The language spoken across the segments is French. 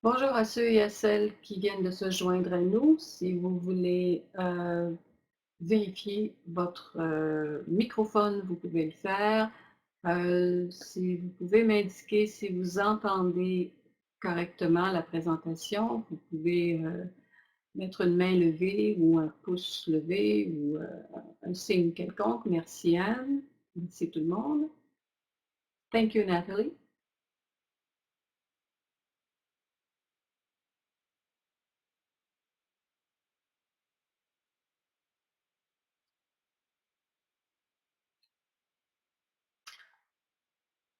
Bonjour à ceux et à celles qui viennent de se joindre à nous. Si vous voulez vérifier votre microphone, vous pouvez le faire. Si vous pouvez m'indiquer si vous entendez correctement la présentation, vous pouvez mettre une main levée ou un pouce levé ou un signe quelconque. Merci Anne. Merci tout le monde. Thank you Nathalie.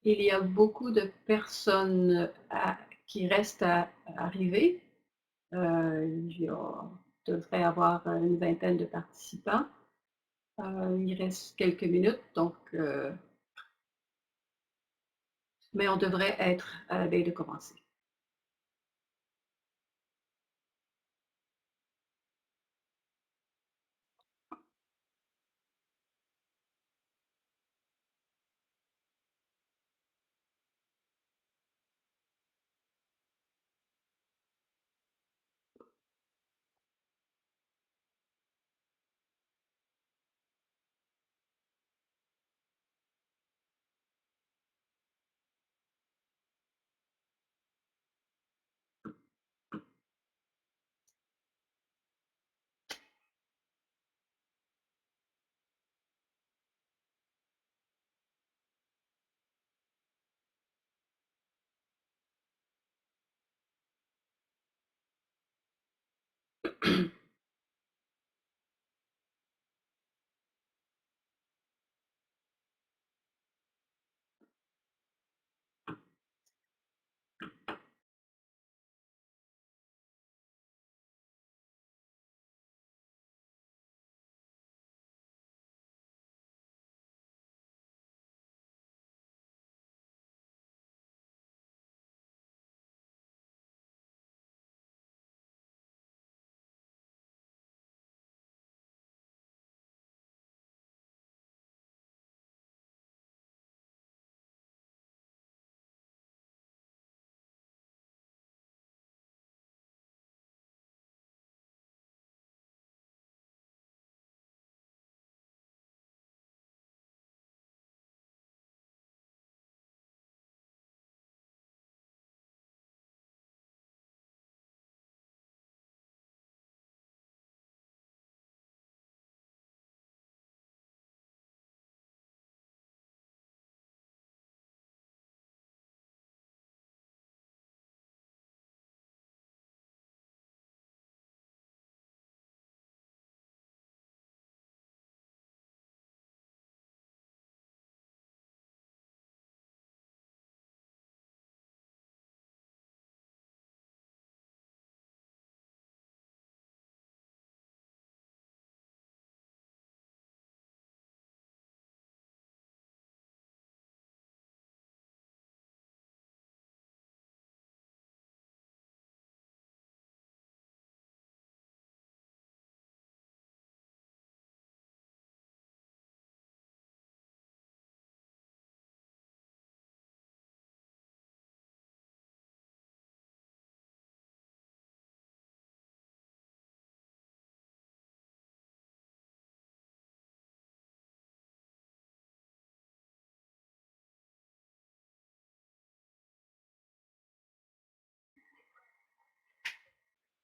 Il y a beaucoup de personnes qui restent à arriver. Devrait y avoir une vingtaine de participants. Il reste quelques minutes, donc, mais on devrait être à la veille de commencer.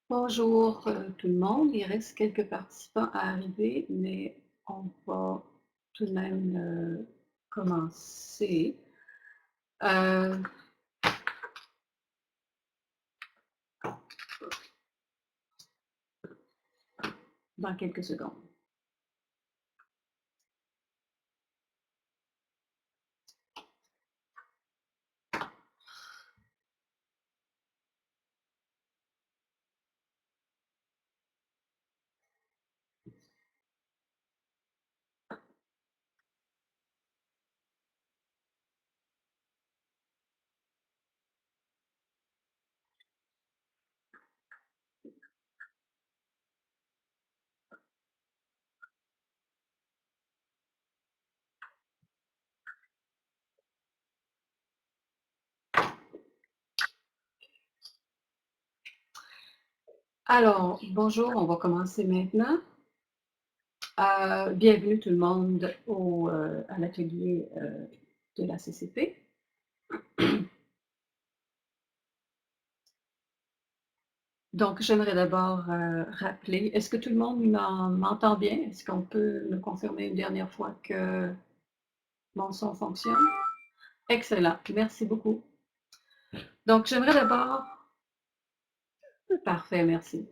Bonjour tout le monde. Il reste quelques participants à arriver, mais on va tout de même commencer. Euh, dans quelques secondes. Alors, bonjour, on va commencer maintenant. Bienvenue tout le monde à l'atelier de la CCP. Donc, j'aimerais d'abord rappeler, est-ce que tout le monde m'entend bien? Est-ce qu'on peut me confirmer une dernière fois que mon son fonctionne? Excellent, merci beaucoup. Donc, j'aimerais d'abord... Parfait, merci.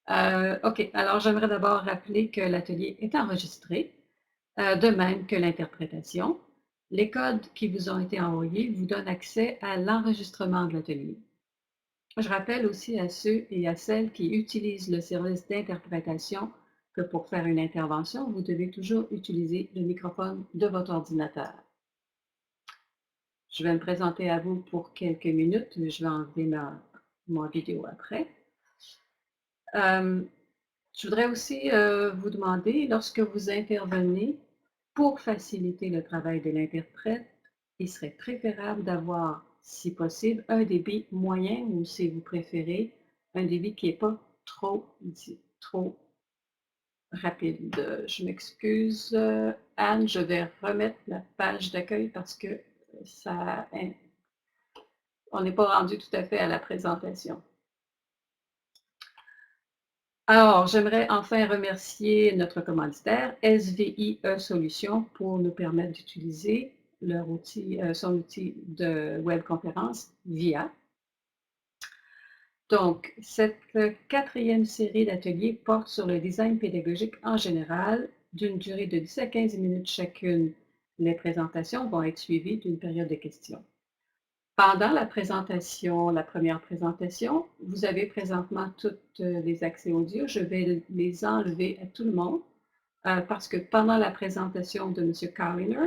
OK, alors j'aimerais d'abord rappeler que l'atelier est enregistré, de même que l'interprétation. Les codes qui vous ont été envoyés vous donnent accès à l'enregistrement de l'atelier. Je rappelle aussi à ceux et à celles qui utilisent le service d'interprétation que pour faire une intervention, vous devez toujours utiliser le microphone de votre ordinateur. Je vais me présenter à vous pour quelques minutes, mais je vais enlever ma vidéo après. Je voudrais aussi vous demander, lorsque vous intervenez, pour faciliter le travail de l'interprète, il serait préférable d'avoir, si possible, un débit moyen ou, si vous préférez, un débit qui n'est pas trop rapide. Je m'excuse, Anne, je vais remettre la page d'accueil parce que on n'est pas rendu tout à fait à la présentation. Alors, j'aimerais enfin remercier notre commanditaire, SVIE Solutions, pour nous permettre d'utiliser leur outil, son outil de webconférence VIA. Donc, cette quatrième série d'ateliers porte sur le design pédagogique en général, d'une durée de 10 à 15 minutes chacune. Les présentations vont être suivies d'une période de questions. Pendant la présentation, la première présentation, vous avez présentement tous les accès audio. Je vais les enlever à tout le monde parce que pendant la présentation de M. Carliner,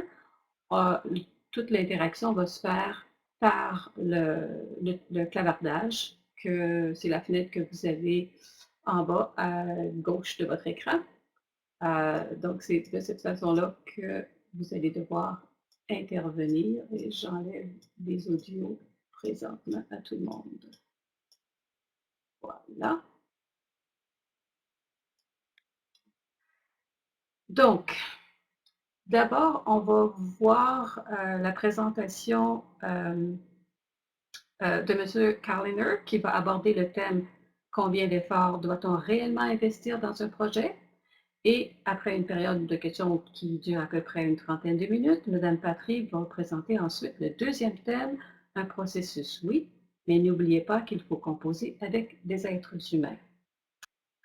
toute l'interaction va se faire par le clavardage, que c'est la fenêtre que vous avez en bas à gauche de votre écran. Donc, c'est de cette façon-là que vous allez devoir intervenir et j'enlève les audios présentement à tout le monde. Voilà. Donc, d'abord, on va voir la présentation de M. Carliner qui va aborder le thème « Combien d'efforts doit-on réellement investir dans un projet ?» Et après une période de questions qui dure à peu près une trentaine de minutes, Mme Patry va présenter ensuite le deuxième thème, un processus, oui, mais n'oubliez pas qu'il faut composer avec des êtres humains.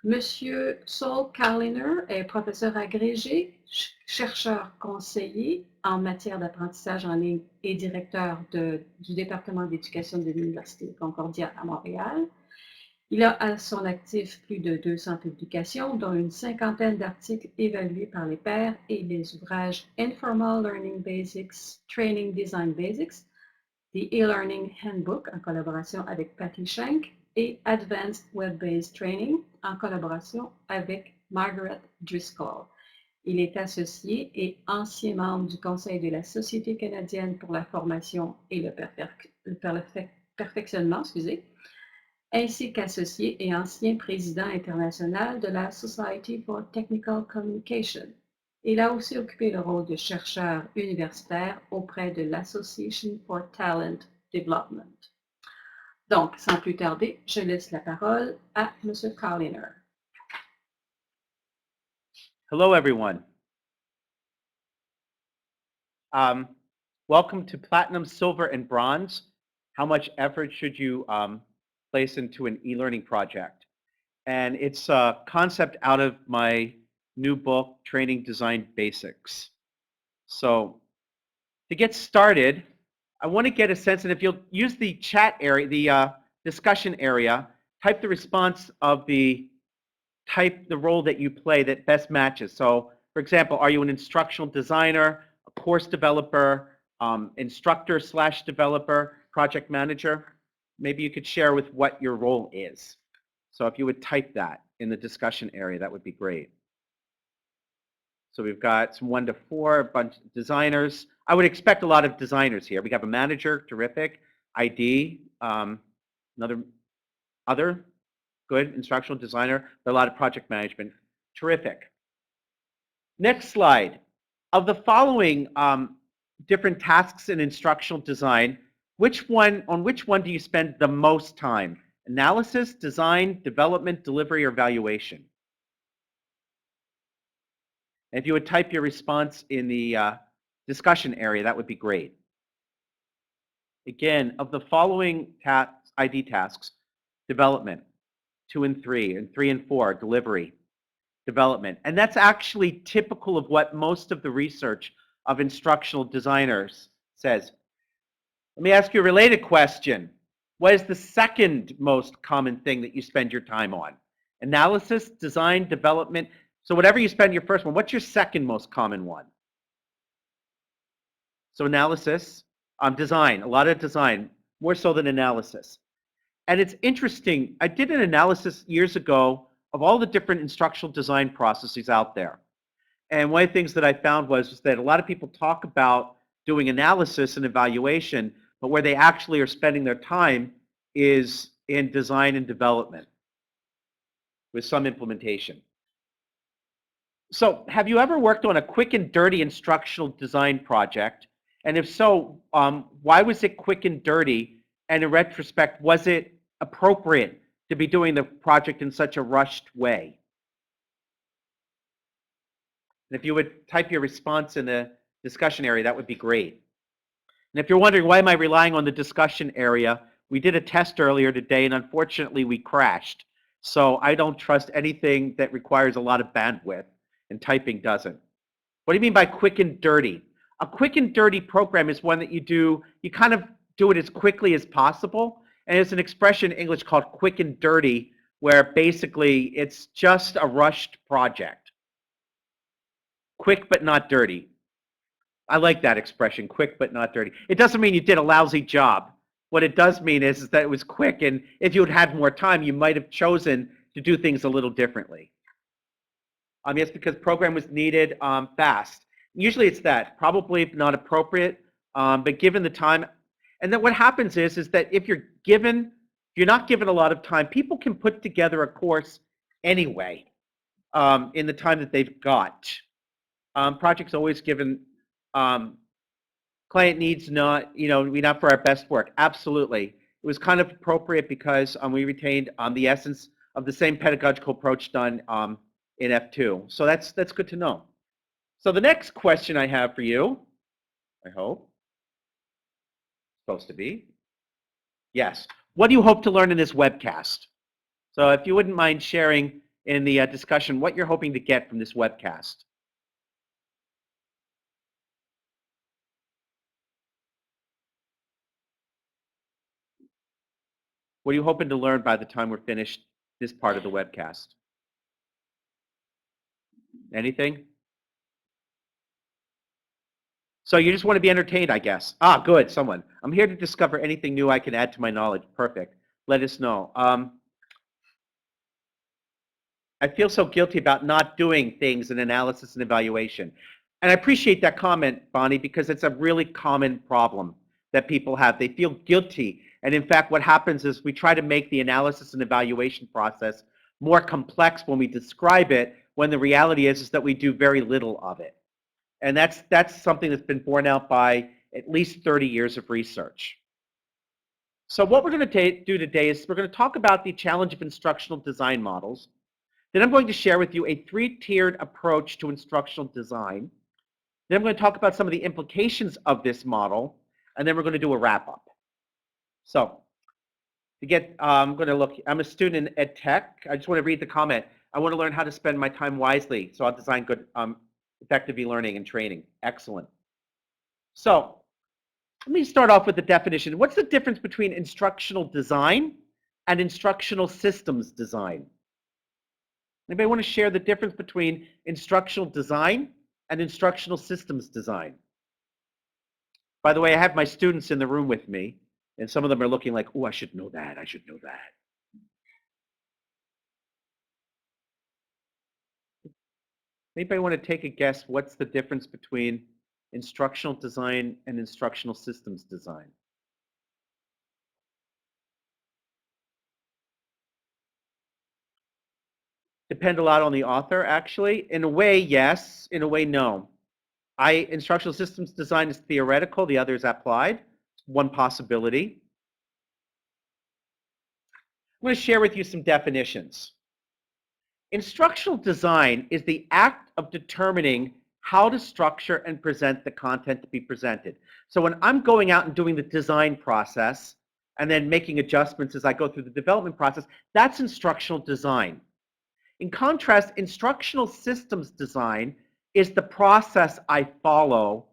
Monsieur Saul Carliner est professeur agrégé, chercheur conseiller en matière d'apprentissage en ligne et directeur du département d'éducation de l'Université Concordia à Montréal. Il a à son actif plus de 200 publications, dont une cinquantaine d'articles évalués par les pairs et les ouvrages Informal Learning Basics, Training Design Basics, The E-Learning Handbook en collaboration avec Patty Shank et Advanced Web-Based Training en collaboration avec Margaret Driscoll. Il est associé et ancien membre du Conseil de la Société canadienne pour la formation et le perfectionnement, ainsi qu'associé et ancien président international de la Society for Technical Communication. Il a aussi occupé le rôle de chercheur universitaire auprès de l'Association for Talent Development. Donc, sans plus tarder, je laisse la parole à M. Carliner. Hello, everyone. Welcome to Platinum, Silver, and Bronze. How much effort should you place into an e-learning project? And it's a concept out of my new book, Training Design Basics. So to get started, I want to get a sense, and if you'll use the chat area, the discussion area, type the response of the role that you play that best matches. So for example, are you an instructional designer, a course developer, instructor/developer, project manager? Maybe you could share with what your role is. So if you would type that in the discussion area, that would be great. So we've got some 1 to 4, a bunch of designers. I would expect a lot of designers here. We have a manager, terrific. ID, another Other? Good. Instructional designer. A lot of project management. Terrific. Next slide. Of the following different tasks in instructional design, on which one do you spend the most time? Analysis, design, development, delivery, or evaluation? And if you would type your response in the discussion area, that would be great. Again, of the following ID tasks, development, 2 and 3, and 3 and 4, delivery, development. And that's actually typical of what most of the research of instructional designers says. Let me ask you a related question. What is the second most common thing that you spend your time on? Analysis, design, development. So whatever you spend your first one, what's your second most common one? So analysis, design, a lot of design, more so than analysis. And it's interesting, I did an analysis years ago of all the different instructional design processes out there. And one of the things that I found was that a lot of people talk about doing analysis and evaluation, but where they actually are spending their time is in design and development with some implementation. So have you ever worked on a quick and dirty instructional design project? And if so, why was it quick and dirty? And in retrospect, was it appropriate to be doing the project in such a rushed way? And if you would type your response in the discussion area, that would be great. And if you're wondering, why am I relying on the discussion area? We did a test earlier today, and unfortunately, we crashed. So I don't trust anything that requires a lot of bandwidth, and typing doesn't. What do you mean by quick and dirty? A quick and dirty program is one that you kind of do it as quickly as possible. And it's an expression in English called quick and dirty, where basically it's just a rushed project. Quick but not dirty. I like that expression, quick but not dirty. It doesn't mean you did a lousy job. What it does mean is that it was quick, and if you had had more time, you might have chosen to do things a little differently. Yes, because program was needed fast. Usually it's that, probably not appropriate, but given the time. And then what happens is that if you're not given a lot of time, people can put together a course anyway in the time that they've got. Projects always given, client needs not, we not for our best work. Absolutely. It was kind of appropriate because we retained the essence of the same pedagogical approach done in F2. So that's good to know. So the next question I have for you, I hope, supposed to be, yes. What do you hope to learn in this webcast? So if you wouldn't mind sharing in the discussion what you're hoping to get from this webcast. What are you hoping to learn by the time we're finished this part of the webcast? Anything? So you just want to be entertained, I guess. Ah, good, someone. I'm here to discover anything new I can add to my knowledge. Perfect. Let us know. I feel so guilty about not doing things in analysis and evaluation. And I appreciate that comment, Bonnie, because it's a really common problem that people have. They feel guilty. And in fact, what happens is we try to make the analysis and evaluation process more complex when we describe it, when the reality is that we do very little of it. And that's something that's been borne out by at least 30 years of research. So what we're going to do today is we're going to talk about the challenge of instructional design models. Then I'm going to share with you a 3-tiered approach to instructional design. Then I'm going to talk about some of the implications of this model, and then we're going to do a wrap-up. So I'm going to look, I'm a student in ed tech. I just want to read the comment. I want to learn how to spend my time wisely, so I'll design good, effective e-learning and training. Excellent. So let me start off with the definition. What's the difference between instructional design and instructional systems design? Anybody want to share the difference between instructional design and instructional systems design? By the way, I have my students in the room with me, and some of them are looking like, oh, I should know that, I should know that. Anybody want to take a guess what's the difference between instructional design and instructional systems design? depend a lot on the author, actually. In a way, yes. In a way, no. Instructional systems design is theoretical. The other is applied. One possibility. I'm going to share with you some definitions. Instructional design is the act of determining how to structure and present the content to be presented. So when I'm going out and doing the design process and then making adjustments as I go through the development process, that's instructional design. In contrast, instructional systems design is the process I follow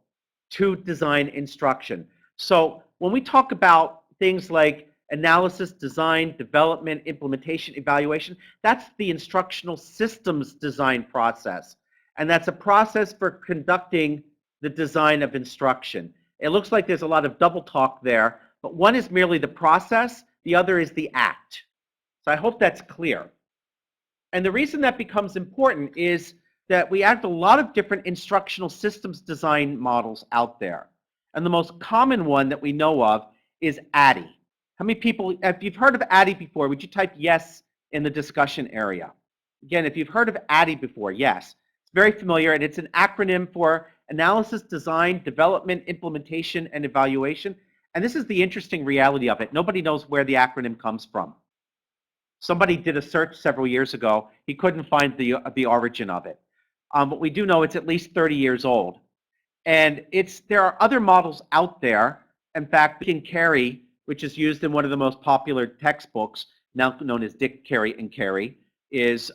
to design instruction. So when we talk about things like analysis, design, development, implementation, evaluation, that's the instructional systems design process. And that's a process for conducting the design of instruction. It looks like there's a lot of double talk there, but one is merely the process, the other is the act. So I hope that's clear. And the reason that becomes important is that we have a lot of different instructional systems design models out there. And the most common one that we know of is ADDIE. How many people, if you've heard of ADDIE before, would you type yes in the discussion area? Again, if you've heard of ADDIE before, yes. It's very familiar, and it's an acronym for Analysis, Design, Development, Implementation, and Evaluation. And this is the interesting reality of it. Nobody knows where the acronym comes from. Somebody did a search several years ago. He couldn't find the origin of it. But we do know it's at least 30 years old. And there are other models out there. In fact, Dick and Carey, which is used in one of the most popular textbooks, now known as Dick, Carey, and Carey, is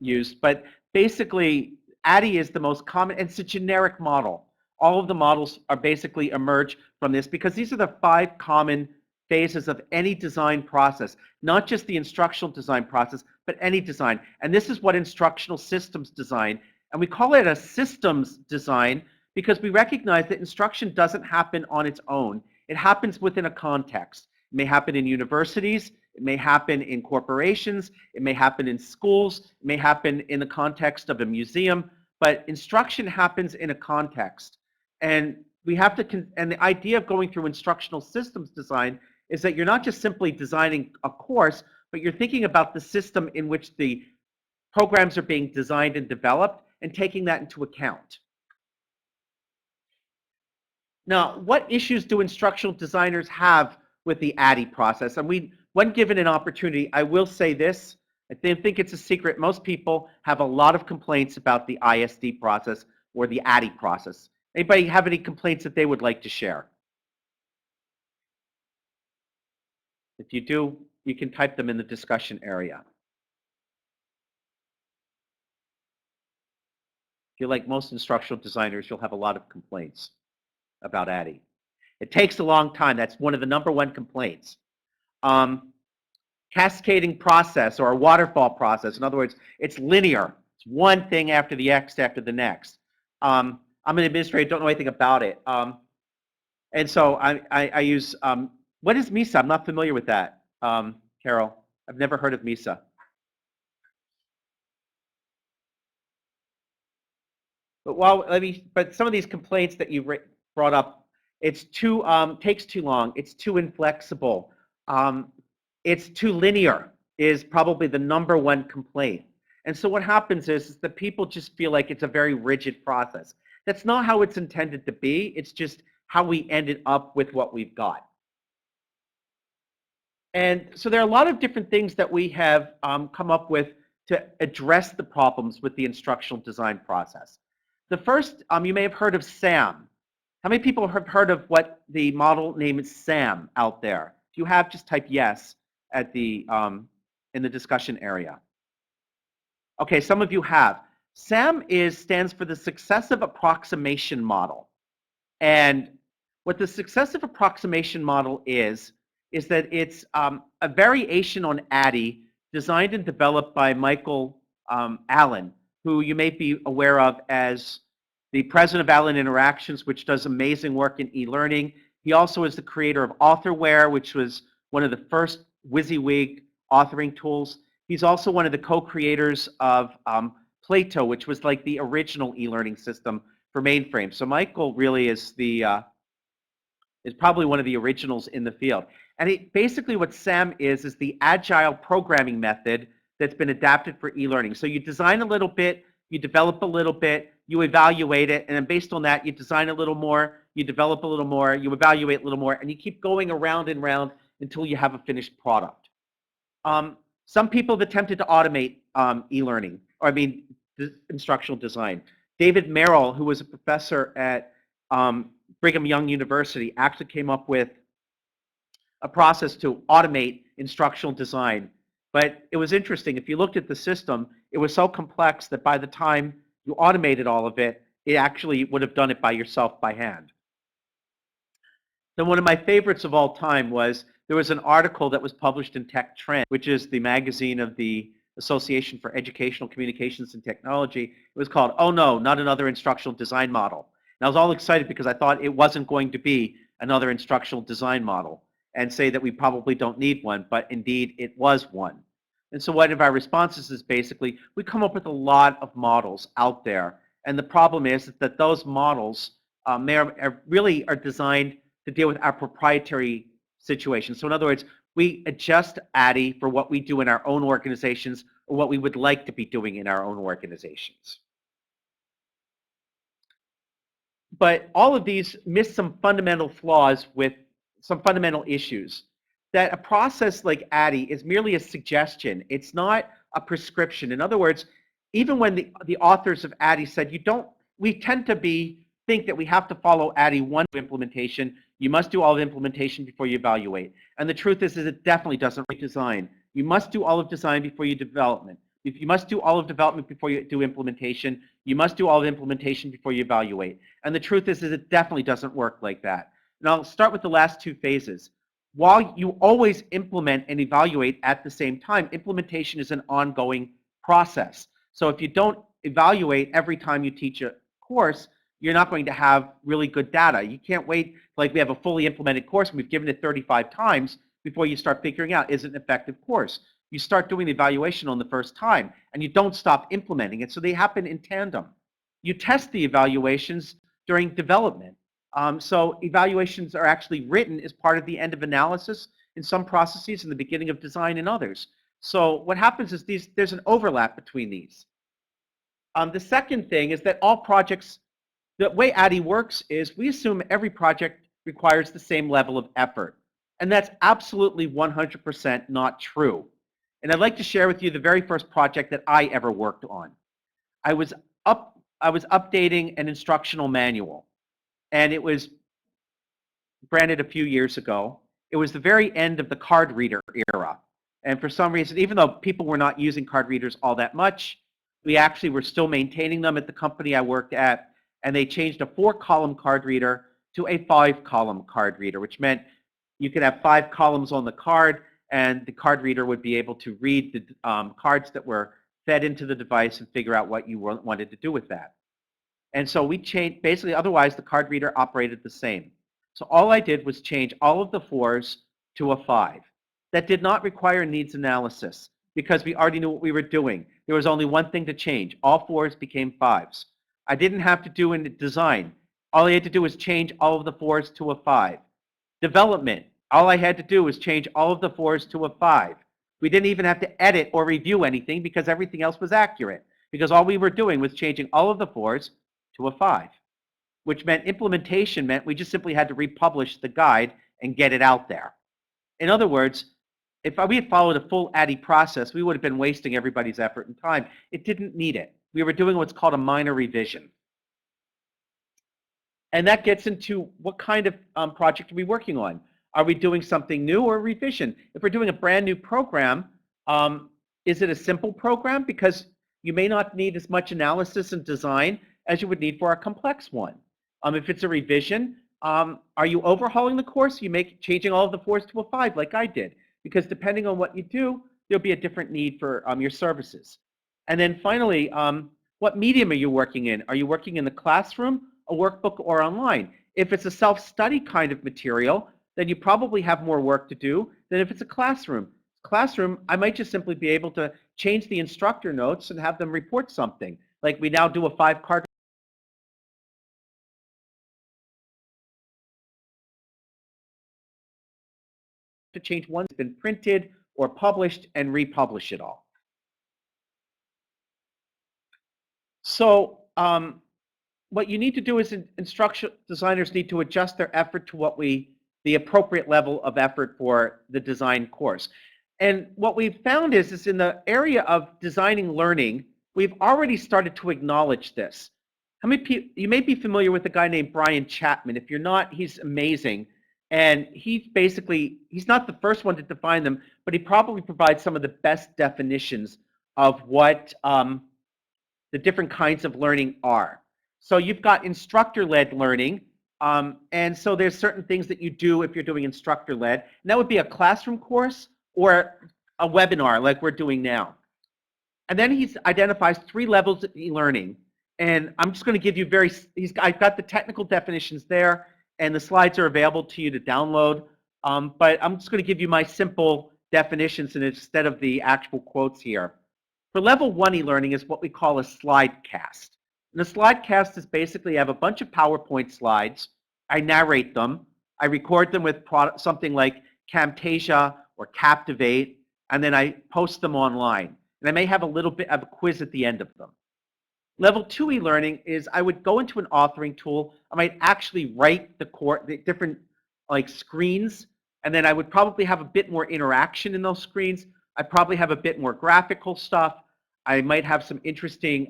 used. But basically, ADDIE is the most common, and it's a generic model. All of the models are basically emerged from this because these are the 5 common phases of any design process, not just the instructional design process, but any design. And this is what instructional systems design, and we call it a systems design because we recognize that instruction doesn't happen on its own. It happens within a context. It may happen in universities, it may happen in corporations, it may happen in schools, it may happen in the context of a museum, but instruction happens in a context. And we have to, and the idea of going through instructional systems design is that you're not just simply designing a course, but you're thinking about the system in which the programs are being designed and developed and taking that into account. Now, what issues do instructional designers have with the ADDIE process? And when given an opportunity, I will say this, I think it's a secret. Most people have a lot of complaints about the ISD process or the ADDIE process. Anybody have any complaints that they would like to share? If you do, you can type them in the discussion area. If you're like most instructional designers, you'll have a lot of complaints about ADDIE. It takes a long time. That's one of the #1 complaints. Cascading process or a waterfall process. In other words, it's linear. It's one thing after the next after the next. I'm an administrator, don't know anything about it. And so I use, what is MISA? I'm not familiar with that, Carol. I've never heard of MISA. But some of these complaints that you brought up, it's too, takes too long. It's too inflexible. It's too linear is probably the #1 complaint. And so what happens is that people just feel like it's a very rigid process. That's not how it's intended to be. It's just how we ended up with what we've got. And so there are a lot of different things that we have come up with to address the problems with the instructional design process. The first, you may have heard of SAM. How many people have heard of what the model name is SAM out there? If you have, just type yes at the, in the discussion area. Okay, some of you have. SAM stands for the Successive Approximation Model. And what the Successive Approximation Model is that it's a variation on ADDIE designed and developed by Michael Allen, who you may be aware of as the president of Allen Interactions, which does amazing work in e-learning. He also is the creator of AuthorWare, which was one of the first WYSIWYG authoring tools. He's also one of the co-creators of Plato, which was like the original e-learning system for mainframes. So Michael really is probably one of the originals in the field. And basically what SAM is the agile programming method that's been adapted for e-learning. So you design a little bit, you develop a little bit, you evaluate it, and then based on that, you design a little more, you develop a little more, you evaluate a little more, and you keep going around and round until you have a finished product. Some people have attempted to automate e-learning, or instructional design. David Merrill, who was a professor at Brigham Young University, actually came up with a process to automate instructional design. But it was interesting. If you looked at the system, it was so complex that by the time you automated all of it, it actually would have done it by yourself by hand. Then one of my favorites of all time was there was an article that was published in Tech Trend, which is the magazine of the Association for Educational Communications and Technology. It was called, "Oh no, not another instructional design model." And I was all excited because I thought it wasn't going to be another instructional design model and say that we probably don't need one, but indeed it was one. And so one of our responses is basically we come up with a lot of models out there, and the problem is that those models really are designed to deal with our proprietary situation. So in other words, we adjust ADDIE for what we do in our own organizations or what we would like to be doing in our own organizations. But all of these miss some fundamental flaws with some fundamental issues. That a process like ADDIE is merely a suggestion. It's not a prescription. In other words, even when the authors of ADDIE said we tend to think that we have to follow ADDIE 1 implementation. You must do all of implementation before you evaluate. And the truth is it definitely doesn't design. You must do all of design before you development. If you must do all of development before you do implementation, you must do all of implementation before you evaluate. And the truth is it definitely doesn't work like that. And I'll start with the last two phases. While you always implement and evaluate at the same time, implementation is an ongoing process. So if you don't evaluate every time you teach a course, you're not going to have really good data. You can't wait like we have a fully implemented course and we've given it 35 times before you start figuring out is it an effective course. You start doing the evaluation on the first time and you don't stop implementing it. So they happen in tandem. You test the evaluations during development. So evaluations are actually written as part of the end of analysis in some processes and the beginning of design in others. So what happens is there's an overlap between these. The second thing is that all projects, the way ADDIE works is we assume every project requires the same level of effort. And that's absolutely 100% not true. And I'd like to share with you the very first project that I ever worked on. I was updating an instructional manual. And it was granted a few years ago. It was the very end of the card reader era. And for some reason, even though people were not using card readers all that much, we actually were still maintaining them at the company I worked at. And they changed a 4-column card reader to a 5-column card reader, which meant you could have 5 columns on the card, and the card reader would be able to read the cards that were fed into the device and figure out what you wanted to do with that. And so we changed, basically, otherwise the card reader operated the same. So all I did was change all of the 4s to a 5. That did not require needs analysis because we already knew what we were doing. There was only one thing to change. All 4s became 5s. I didn't have to do any design. All I had to do was change all of the 4s to a 5. Development, all I had to do was change all of the 4s to a 5. We didn't even have to edit or review anything because everything else was accurate. Because all we were doing was changing all of the 4s to a 5, which meant implementation meant we just simply had to republish the guide and get it out there. In other words, if we had followed a full ADDIE process, we would have been wasting everybody's effort and time. It didn't need it. We were doing what's called a minor revision. And that gets into what kind of project are we working on? Are we doing something new or revision? If we're doing a brand new program, is it a simple program? Because you may not need as much analysis and design as you would need for a complex one. If it's a revision, are you overhauling the course? You changing all of the 4s to a 5 like I did. Because depending on what you do, there'll be a different need for your services. And then finally, what medium are you working in? Are you working in the classroom, a workbook, or online? If it's a self-study kind of material, then you probably have more work to do than if it's a classroom. Classroom, I might just simply be able to change the instructor notes and have them report something. Like we now do a 5-card to change one that's been printed or published and republish it all. So what you need to do is instructional designers need to adjust their effort to the appropriate level of effort for the design course. And what we've found is in the area of designing learning, we've already started to acknowledge this. How many people, you may be familiar with a guy named Brian Chapman. If you're not, he's amazing. And he's not the first one to define them, but he probably provides some of the best definitions of what the different kinds of learning are. So you've got instructor-led learning, and so there's certain things that you do if you're doing instructor-led, and that would be a classroom course or a webinar like we're doing now. And then he identifies 3 levels of e-learning, and I'm just going to give you I've got the technical definitions there, and the slides are available to you to download, but I'm just going to give you my simple definitions instead of the actual quotes here. For level 1 e-learning is what we call a slide cast. And a slide cast is basically I have a bunch of PowerPoint slides, I narrate them, I record them with something like Camtasia or Captivate, and then I post them online. And I may have a little bit of a quiz at the end of them. Level 2 e-learning is I would go into an authoring tool, I might actually write the different like screens, and then I would probably have a bit more interaction in those screens. I probably have a bit more graphical stuff. I might have some interesting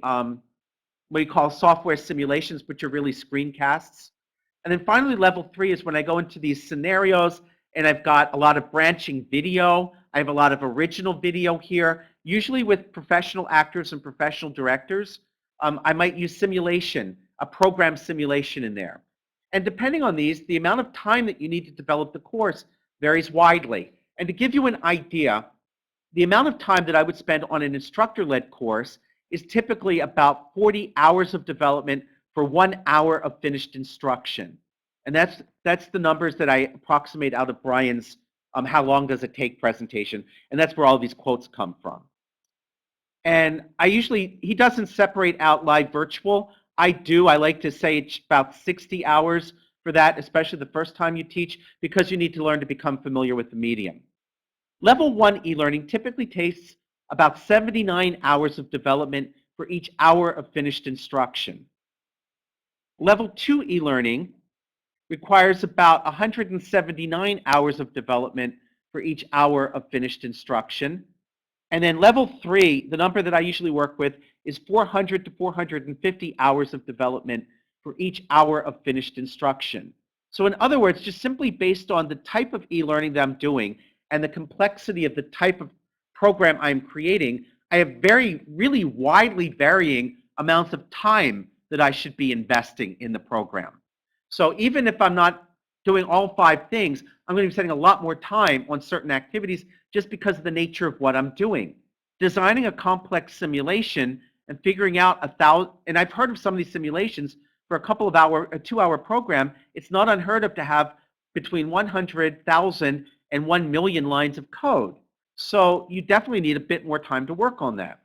what you call software simulations, which are really screencasts. And then finally, level 3 is when I go into these scenarios and I've got a lot of branching video. I have a lot of original video here, usually with professional actors and professional directors. I might use simulation, a program simulation in there. And depending on these, the amount of time that you need to develop the course varies widely. And to give you an idea, the amount of time that I would spend on an instructor-led course is typically about 40 hours of development for 1 hour of finished instruction. And that's the numbers that I approximate out of Brian's how long does it take presentation. And that's where all these quotes come from. And he doesn't separate out live virtual. I do. I like to say it's about 60 hours for that, especially the first time you teach, because you need to learn to become familiar with the medium. Level 1 e-learning typically takes about 79 hours of development for each hour of finished instruction. Level 2 e-learning requires about 179 hours of development for each hour of finished instruction. And then level 3, the number that I usually work with, is 400 to 450 hours of development for each hour of finished instruction. So in other words, just simply based on the type of e-learning that I'm doing and the complexity of the type of program I'm creating, I have really widely varying amounts of time that I should be investing in the program. So even if I'm not doing all 5 things, I'm going to be spending a lot more time on certain activities just because of the nature of what I'm doing. Designing a complex simulation and figuring out and I've heard of some of these simulations for a 2-hour program, it's not unheard of to have between 100,000 and 1 million lines of code. So you definitely need a bit more time to work on that.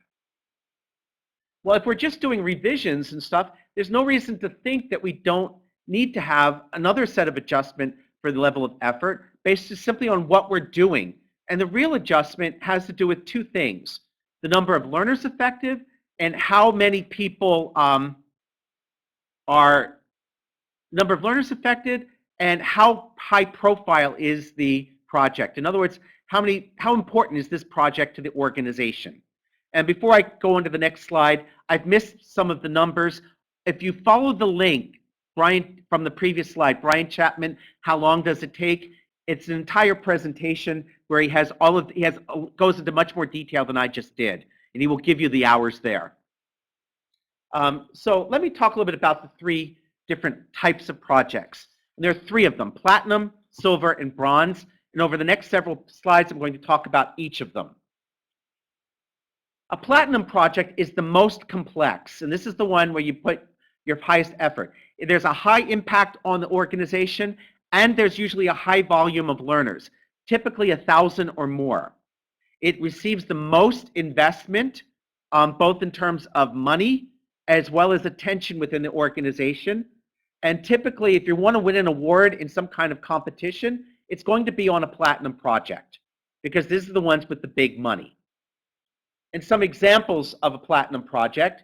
Well, if we're just doing revisions and stuff, there's no reason to think that we don't need to have another set of adjustment for the level of effort based just simply on what we're doing. And the real adjustment has to do with 2 things: the number of learners affected and how many people number of learners affected and how high profile is the project. In other words, how important is this project to the organization? And before I go on to the next slide, I've missed some of the numbers. If you follow the link, Brian, from the previous slide, Brian Chapman, how long does it take? It's an entire presentation where he goes into much more detail than I just did, and he will give you the hours there. So let me talk a little bit about the 3 different types of projects. And there are 3 of them: platinum, silver, and bronze. And over the next several slides, I'm going to talk about each of them. A platinum project is the most complex, and this is the one where you put your highest effort. There's a high impact on the organization, and there's usually a high volume of learners, typically 1,000 or more. It receives the most investment, both in terms of money as well as attention within the organization. And typically, if you want to win an award in some kind of competition, it's going to be on a platinum project, because these are the ones with the big money. And some examples of a platinum project: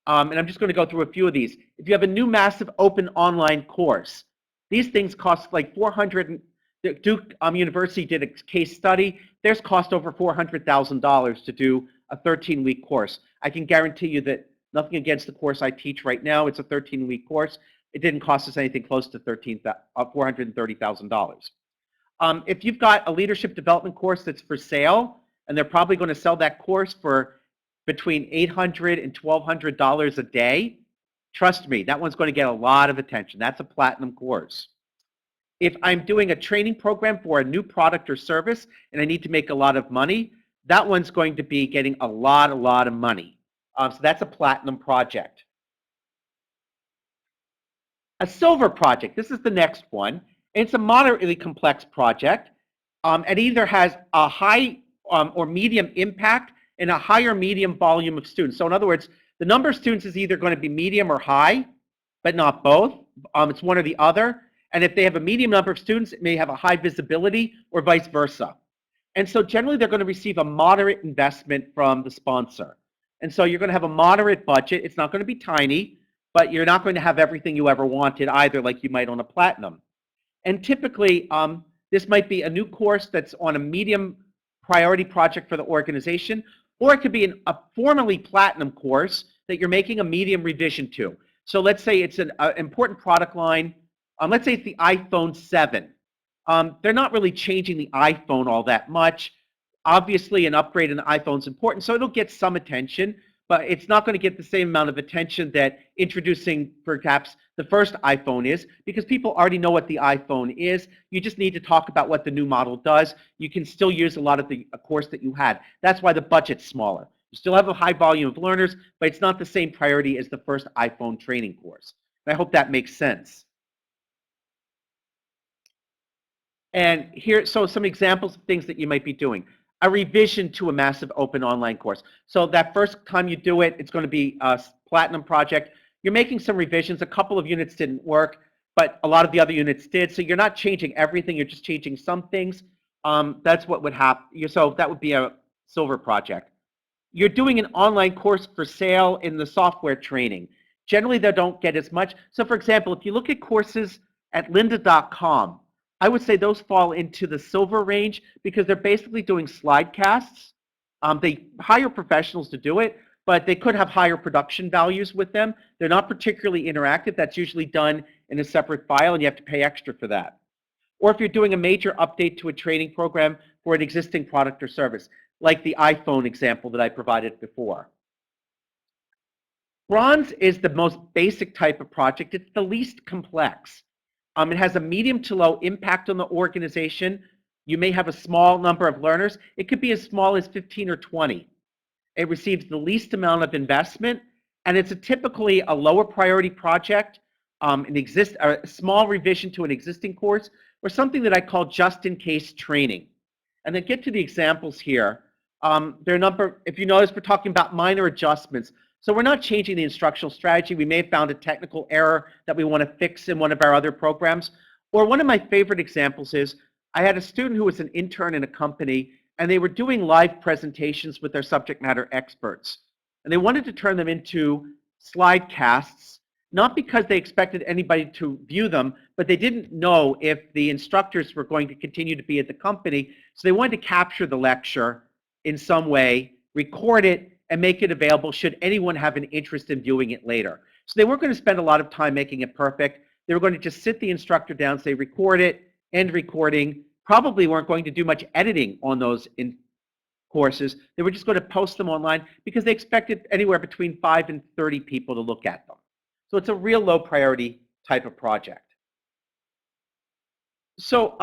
And I'm just going to go through a few of these. If you have a new massive open online course, these things cost like 400. Duke University did a case study. Theirs cost over $400,000 to do a 13-week course. I can guarantee you that nothing against the course I teach right now. It's a 13-week course. It didn't cost us anything close to $430,000. If you've got a leadership development course that's for sale, and they're probably going to sell that course for between $800 and $1,200 a day, trust me, that one's going to get a lot of attention. That's a platinum course. If I'm doing a training program for a new product or service and I need to make a lot of money, that one's going to be getting a lot of money. So that's a platinum project. A silver project, this is the next one. It's a moderately complex project. It either has a high or medium impact and a higher medium volume of students. So in other words, the number of students is either going to be medium or high, but not both. It's one or the other. And if they have a medium number of students, it may have a high visibility or vice versa. And so generally they're going to receive a moderate investment from the sponsor. And so you're going to have a moderate budget. It's not going to be tiny, but you're not going to have everything you ever wanted either, like you might on a platinum. And typically, this might be a new course that's on a medium priority project for the organization, or it could be a formerly platinum course that you're making a medium revision to. So let's say it's an important product line. Let's say it's the iPhone 7. They're not really changing the iPhone all that much. Obviously, an upgrade in the iPhone is important, so it'll get some attention, but it's not going to get the same amount of attention that introducing perhaps the first iPhone is, because people already know what the iPhone is. You just need to talk about what the new model does. You can still use a lot of the course that you had. That's why the budget's smaller. You still have a high volume of learners, but it's not the same priority as the first iPhone training course. And I hope that makes sense. And here, so some examples of things that you might be doing. A revision to a massive open online course. So that first time you do it, it's going to be a platinum project. You're making some revisions. A couple of units didn't work, but a lot of the other units did. So you're not changing everything. You're just changing some things. That's what would happen. So that would be a silver project. You're doing an online course for sale in the software training. Generally, they don't get as much. So for example, if you look at courses at lynda.com, I would say those fall into the silver range because they're basically doing slide casts. They hire professionals to do it, but they could have higher production values with them. They're not particularly interactive. That's usually done in a separate file, and you have to pay extra for that. Or if you're doing a major update to a training program for an existing product or service, like the iPhone example that I provided before. Bronze is the most basic type of project. It's the least complex. It has a medium to low impact on the organization. You may have a small number of learners. It could be as small as 15 or 20. It receives the least amount of investment, and it's typically a lower priority project, a small revision to an existing course, or something that I call just-in-case training. And then get to the examples here. There are a number, if you notice, we're talking about minor adjustments. So we're not changing the instructional strategy. We may have found a technical error that we want to fix in one of our other programs. Or one of my favorite examples is I had a student who was an intern in a company, and they were doing live presentations with their subject matter experts. And they wanted to turn them into slide casts, not because they expected anybody to view them, but they didn't know if the instructors were going to continue to be at the company. So they wanted to capture the lecture in some way, record it, and make it available should anyone have an interest in viewing it later. So they weren't going to spend a lot of time making it perfect. They were going to just sit the instructor down, say record it, end recording, probably weren't going to do much editing on those courses. They were just going to post them online because they expected anywhere between 5 and 30 people to look at them. So it's a real low priority type of project. So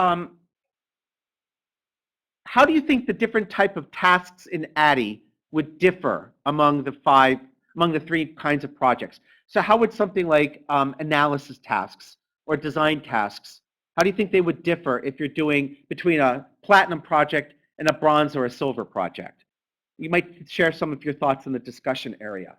how do you think the different type of tasks in ADDIE would differ among the three kinds of projects? So how would something like analysis tasks or design tasks, how do you think they would differ if you're doing between a platinum project and a bronze or a silver project? You might share some of your thoughts in the discussion area.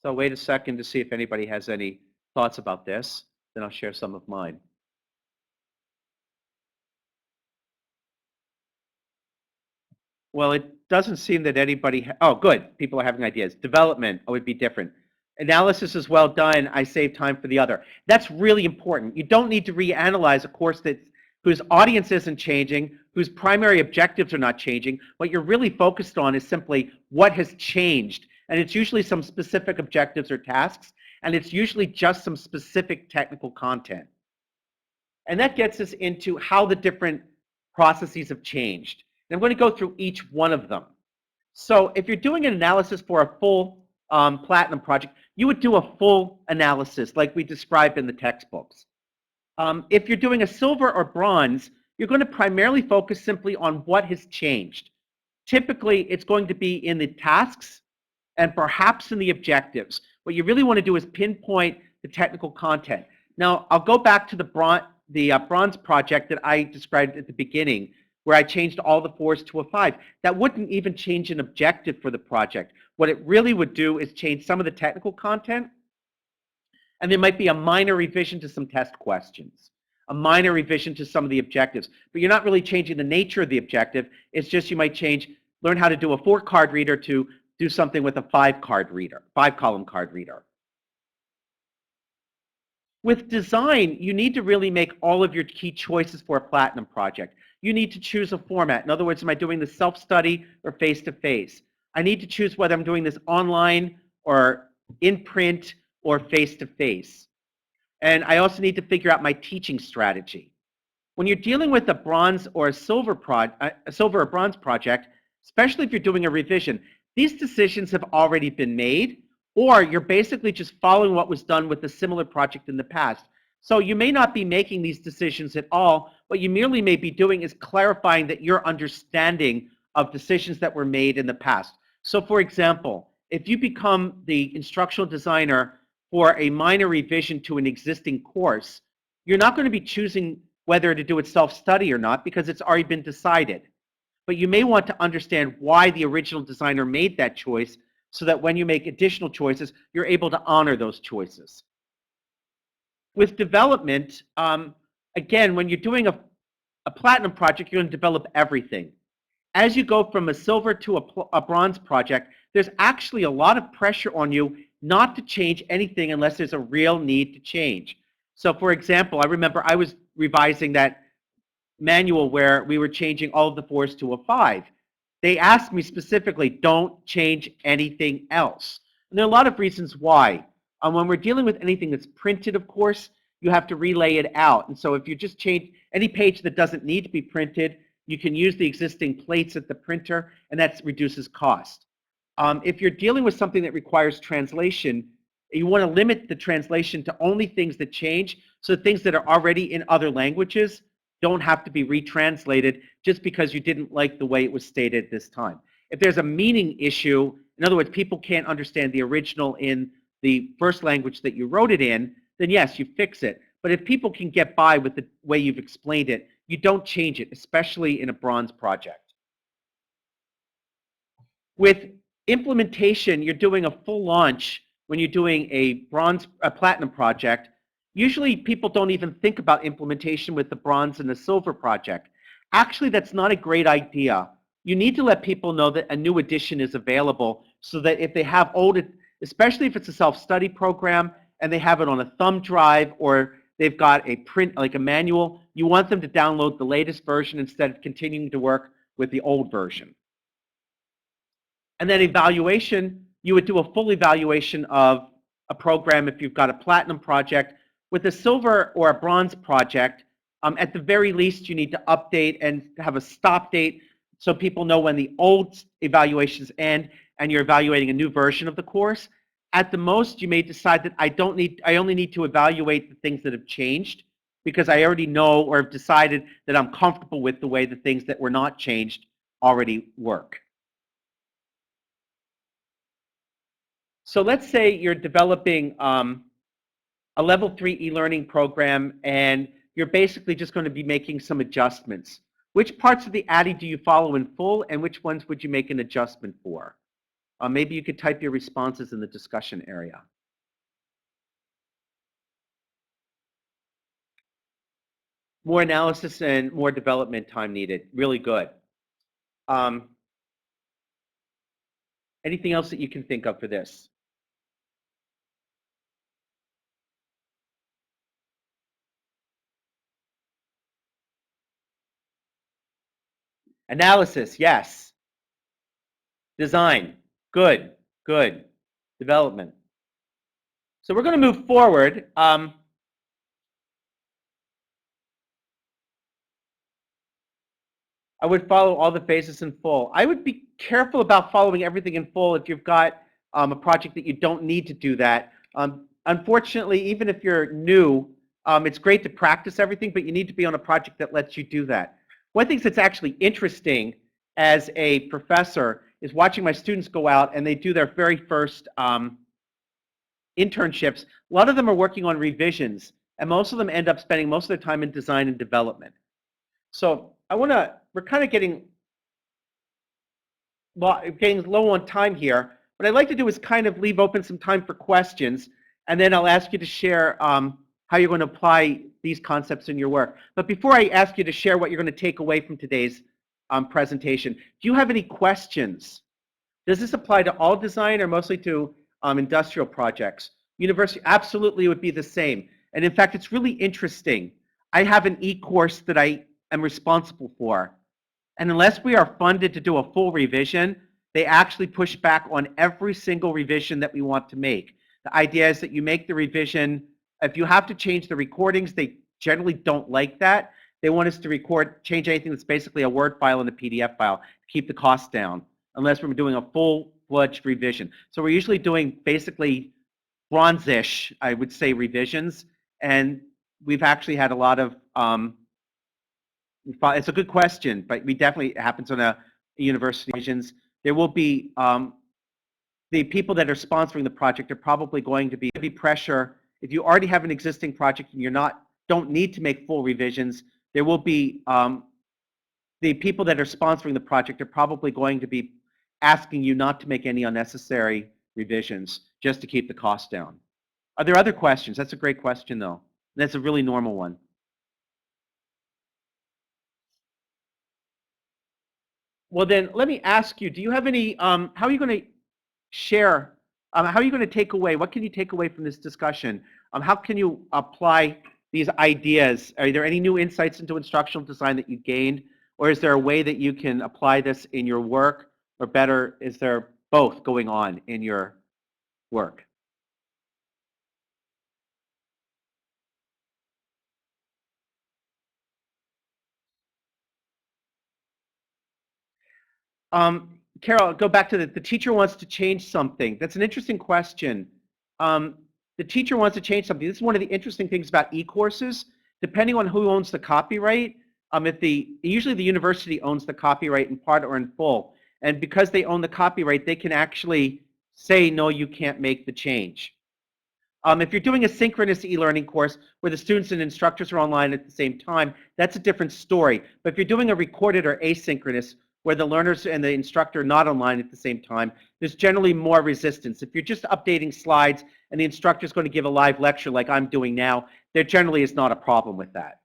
So wait a second to see if anybody has any thoughts about this, then I'll share some of mine. Well, it doesn't seem that anybody, oh, good, people are having ideas. Development, oh, it'd be different. Analysis is well done, I save time for the other. That's really important. You don't need to reanalyze a course whose audience isn't changing, whose primary objectives are not changing. What you're really focused on is simply what has changed. And it's usually some specific objectives or tasks, and it's usually just some specific technical content. And that gets us into how the different processes have changed. And I'm going to go through each one of them. So if you're doing an analysis for a full platinum project, you would do a full analysis like we described in the textbooks. If you're doing a silver or bronze, you're going to primarily focus simply on what has changed. Typically, it's going to be in the tasks and perhaps in the objectives. What you really want to do is pinpoint the technical content. Now, I'll go back to the bronze project that I described at the beginning, where I changed all the 4s to a 5. That wouldn't even change an objective for the project. What it really would do is change some of the technical content, and there might be a minor revision to some test questions, a minor revision to some of the objectives. But you're not really changing the nature of the objective. It's just you might learn how to do a 4-card reader to do something with a 5-card reader, 5-column card reader. With design, you need to really make all of your key choices for a platinum project. You need to choose a format. In other words, am I doing this self-study or face-to-face? I need to choose whether I'm doing this online or in print or face-to-face. And I also need to figure out my teaching strategy. When you're dealing with a bronze or a silver or bronze project, especially if you're doing a revision, these decisions have already been made, or you're basically just following what was done with a similar project in the past. So you may not be making these decisions at all. What you merely may be doing is clarifying that your understanding of decisions that were made in the past. So for example, if you become the instructional designer for a minor revision to an existing course, you're not going to be choosing whether to do it self-study or not because it's already been decided. But you may want to understand why the original designer made that choice so that when you make additional choices, you're able to honor those choices. With development, again, when you're doing a platinum project, you're going to develop everything. As you go from a silver to a bronze project, there's actually a lot of pressure on you not to change anything unless there's a real need to change. So for example, I remember I was revising that manual where we were changing all of the 4s to a 5. They asked me specifically, don't change anything else. And there are a lot of reasons why. When we're dealing with anything that's printed, of course, you have to relay it out. And so if you just change any page that doesn't need to be printed, you can use the existing plates at the printer, and that reduces cost. If you're dealing with something that requires translation, you want to limit the translation to only things that change, so things that are already in other languages don't have to be retranslated just because you didn't like the way it was stated this time. If there's a meaning issue, in other words, people can't understand the original in the first language that you wrote it in, then yes, you fix it. But if people can get by with the way you've explained it, you don't change it, especially in a bronze project. With implementation, you're doing a full launch when you're doing a platinum project. Usually people don't even think about implementation with the bronze and the silver project. Actually, that's not a great idea. You need to let people know that a new edition is available so that if they have old, especially if it's a self-study program and they have it on a thumb drive or they've got a print, like a manual, you want them to download the latest version instead of continuing to work with the old version. And then evaluation, you would do a full evaluation of a program if you've got a platinum project. With a silver or a bronze project, at the very least, you need to update and have a stop date so people know when the old evaluations end and you're evaluating a new version of the course. At the most, you may decide that I only need to evaluate the things that have changed because I already know or have decided that I'm comfortable with the way the things that were not changed already work. So let's say you're developing a level 3 e-learning program and you're basically just going to be making some adjustments. Which parts of the ADDIE do you follow in full and which ones would you make an adjustment for? Maybe you could type your responses in the discussion area. More analysis and more development time needed. Really good. Anything else that you can think of for this? Analysis, yes. Design, good, good. Development. So we're going to move forward. I would follow all the phases in full. I would be careful about following everything in full if you've got a project that you don't need to do that. Unfortunately, even if you're new, it's great to practice everything, but you need to be on a project that lets you do that. One of the things that's actually interesting as a professor is watching my students go out and they do their very first internships. A lot of them are working on revisions, and most of them end up spending most of their time in design and development. So we're kind of getting low on time here. What I'd like to do is kind of leave open some time for questions, and then I'll ask you to share how you're going to apply these concepts in your work. But before I ask you to share what you're going to take away from today's presentation, do you have any questions? Does this apply to all design or mostly to industrial projects? University, absolutely, would be the same. And in fact, it's really interesting. I have an e-course that I am responsible for. And unless we are funded to do a full revision, they actually push back on every single revision that we want to make. The idea is that you make the revision. If you have to change the recordings, they generally don't like that. They want us to change anything that's basically a Word file and a PDF file to keep the cost down, unless we're doing a full-fledged revision. So we're usually doing basically bronze-ish, I would say, revisions. And we've actually had a lot of it's a good question, but we definitely, it happens on a university revisions. There will be the people that are sponsoring the project are probably going to be pressure. If you already have an existing project and don't need to make full revisions, there will be the people that are sponsoring the project are probably going to be asking you not to make any unnecessary revisions just to keep the cost down. Are there other questions? That's a great question, though. That's a really normal one. Well, then let me ask you, do you have any, how are you going to share, how are you going to take away, what can you take away from this discussion? How can you apply these ideas? Are there any new insights into instructional design that you gained? Or is there a way that you can apply this in your work? Or better, is there both going on in your work? Carol, go back to the teacher wants to change something. That's an interesting question. The teacher wants to change something. This is one of the interesting things about e-courses. Depending on who owns the copyright, usually the university owns the copyright in part or in full. And because they own the copyright, they can actually say, no, you can't make the change. If you're doing a synchronous e-learning course where the students and instructors are online at the same time, that's a different story. But if you're doing a recorded or asynchronous, where the learners and the instructor are not online at the same time, there's generally more resistance. If you're just updating slides and the instructor is going to give a live lecture like I'm doing now, there generally is not a problem with that.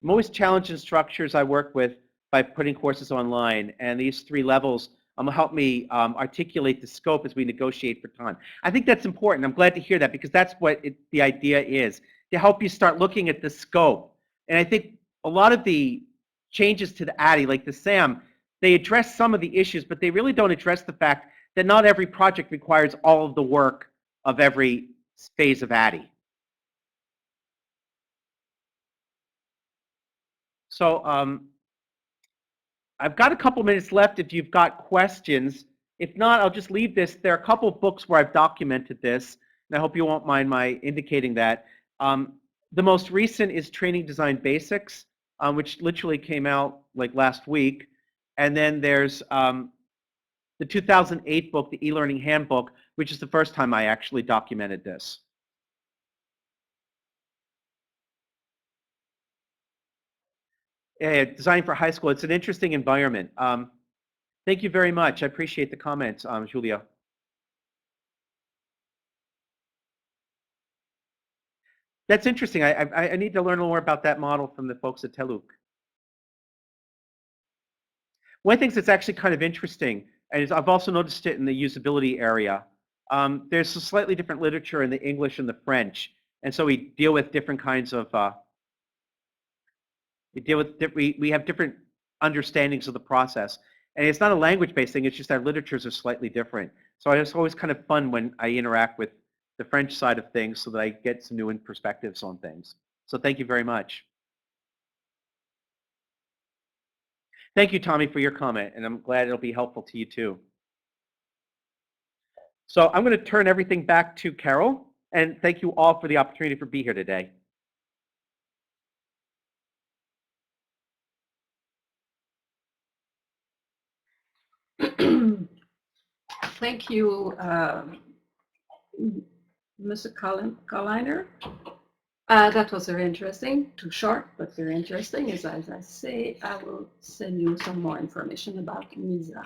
I'm always challenging instructors I work with by putting courses online, and these 3 levels help me articulate the scope as we negotiate for time. I think that's important. I'm glad to hear that because that's what the idea is, to help you start looking at the scope. And I think a lot of the changes to the ADDIE, like the SAM, they address some of the issues, but they really don't address the fact that not every project requires all of the work of every phase of ADDIE. So I've got a couple minutes left if you've got questions. If not, I'll just leave this. There are a couple of books where I've documented this, and I hope you won't mind my indicating that. The most recent is Training Design Basics, which literally came out like last week. And then there's the 2008 book, the E-Learning Handbook, which is the first time I actually documented this. Design for high school, it's an interesting environment. Thank you very much. I appreciate the comments, Julia. That's interesting. I need to learn a little more about that model from the folks at TELUC. One of the things that's actually kind of interesting, And I've also noticed it in the usability area. There's a slightly different literature in the English and the French, and so we deal with different kinds of, we have different understandings of the process. And it's not a language-based thing, it's just our literatures are slightly different. So it's always kind of fun when I interact with the French side of things so that I get some new perspectives on things. So thank you very much. Thank you, Tommy, for your comment, and I'm glad it'll be helpful to you too. So I'm going to turn everything back to Carol, and thank you all for the opportunity to be here today. Thank you, Mr. Colliner. That was very interesting, too short, but very interesting. As I say, I will send you some more information about MISA.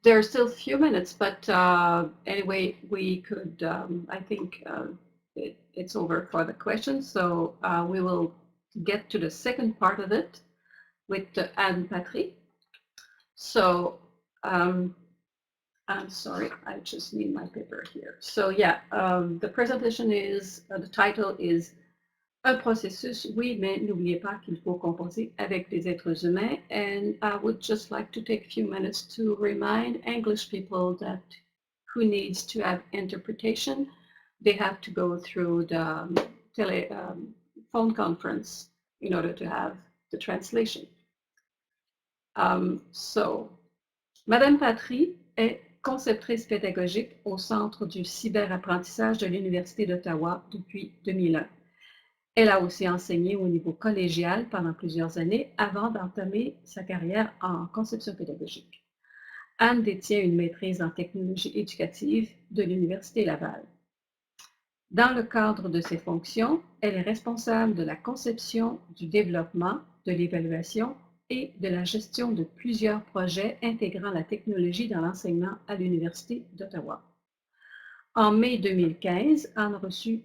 There are still a few minutes, but anyway, we could, I think it's over for the questions, so we will get to the second part of it with Anne Patry. So, I'm sorry, I just need my paper here. So yeah, the presentation is, the title is Un processus, oui, mais n'oubliez pas qu'il faut composer avec des êtres humains. And I would just like to take a few minutes to remind English people that who needs to have interpretation, they have to go through the phone conference in order to have the translation. So, Madame Patry est conceptrice pédagogique au Centre du cyberapprentissage de l'Université d'Ottawa depuis 2001. Elle a aussi enseigné au niveau collégial pendant plusieurs années avant d'entamer sa carrière en conception pédagogique. Anne détient une maîtrise en technologie éducative de l'Université Laval. Dans le cadre de ses fonctions, elle est responsable de la conception, du développement, de l'évaluation et de la gestion de plusieurs projets intégrant la technologie dans l'enseignement à l'Université d'Ottawa. En mai 2015, Anne a reçu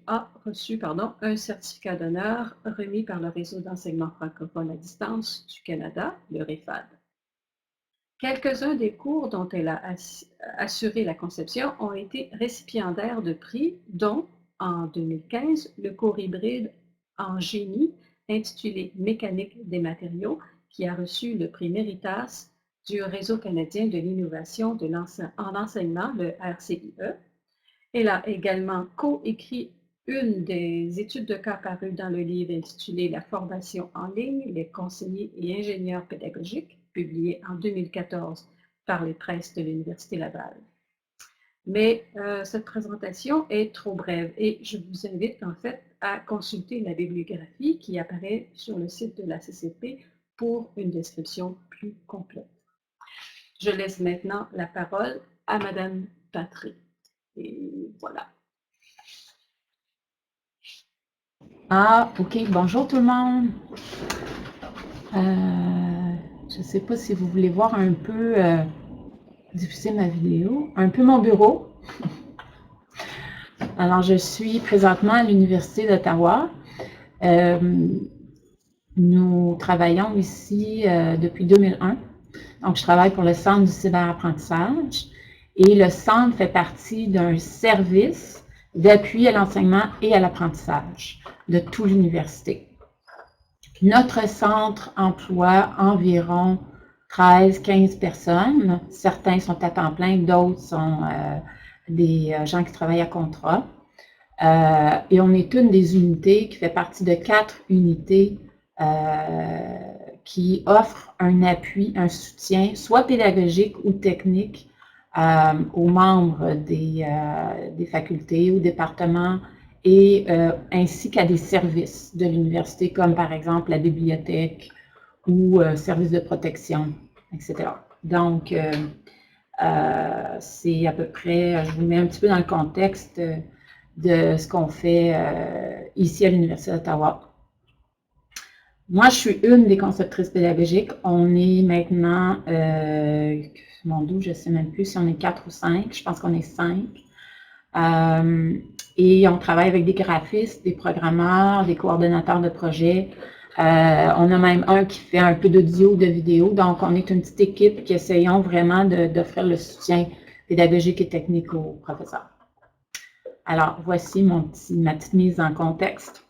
un certificat d'honneur remis par le Réseau d'enseignement francophone à distance du Canada, le REFAD. Quelques-uns des cours dont elle a assuré la conception ont été récipiendaires de prix, dont, en 2015, le cours hybride en génie intitulé Mécanique des matériaux, qui a reçu le prix Méritas du Réseau canadien de l'innovation en enseignement, le RCIE. Elle a également coécrit une des études de cas parues dans le livre intitulé La formation en ligne, les conseillers et ingénieurs pédagogiques, publié en 2014 par les presses de l'Université Laval. Mais cette présentation est trop brève et je vous invite en fait à consulter la bibliographie qui apparaît sur le site de la CCP pour une description plus complète. Je laisse maintenant la parole à Madame Patry. Et voilà. Ah, ok. Bonjour tout le monde. Je ne sais pas si vous voulez voir un peu, diffuser ma vidéo, un peu mon bureau. Alors, je suis présentement à l'Université d'Ottawa. Nous travaillons ici depuis 2001. Donc, je travaille pour le Centre du cyberapprentissage. Et le centre fait partie d'un service d'appui à l'enseignement et à l'apprentissage de toute l'université. Notre centre emploie environ 13-15 personnes. Certains sont à temps plein, d'autres sont des gens qui travaillent à contrat. Et on est une des unités qui fait partie de 4 unités qui offrent un appui, un soutien, soit pédagogique ou technique, aux membres des facultés ou départements et ainsi qu'à des services de l'université comme par exemple la bibliothèque ou services de protection, etc. Donc, c'est à peu près, je vous mets un petit peu dans le contexte de ce qu'on fait ici à l'Université d'Ottawa. Moi, je suis une des conceptrices pédagogiques. On est maintenant, mon Dieu, je ne sais même plus si on est 4 ou 5. Je pense qu'on est 5. Et on travaille avec des graphistes, des programmeurs, des coordonnateurs de projets, On a même un qui fait un peu d'audio, de vidéo. Donc, on est une petite équipe qui essayons vraiment d'offrir le soutien pédagogique et technique aux professeurs. Alors, voici ma petite mise en contexte.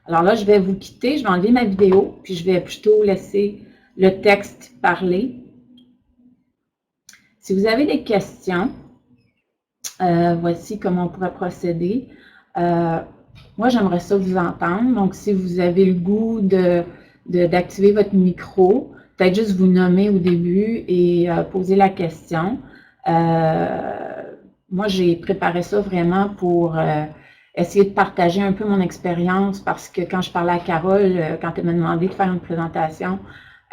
Alors là, je vais vous quitter, je vais enlever ma vidéo, puis je vais plutôt laisser le texte parler. Si vous avez des questions, voici comment on pourrait procéder. Moi, j'aimerais ça vous entendre. Donc, si vous avez le goût d'activer votre micro, peut-être juste vous nommer au début et poser la question. Moi, j'ai préparé ça vraiment pour essayer de partager un peu mon expérience parce que quand je parlais à Carole, quand elle m'a demandé de faire une présentation,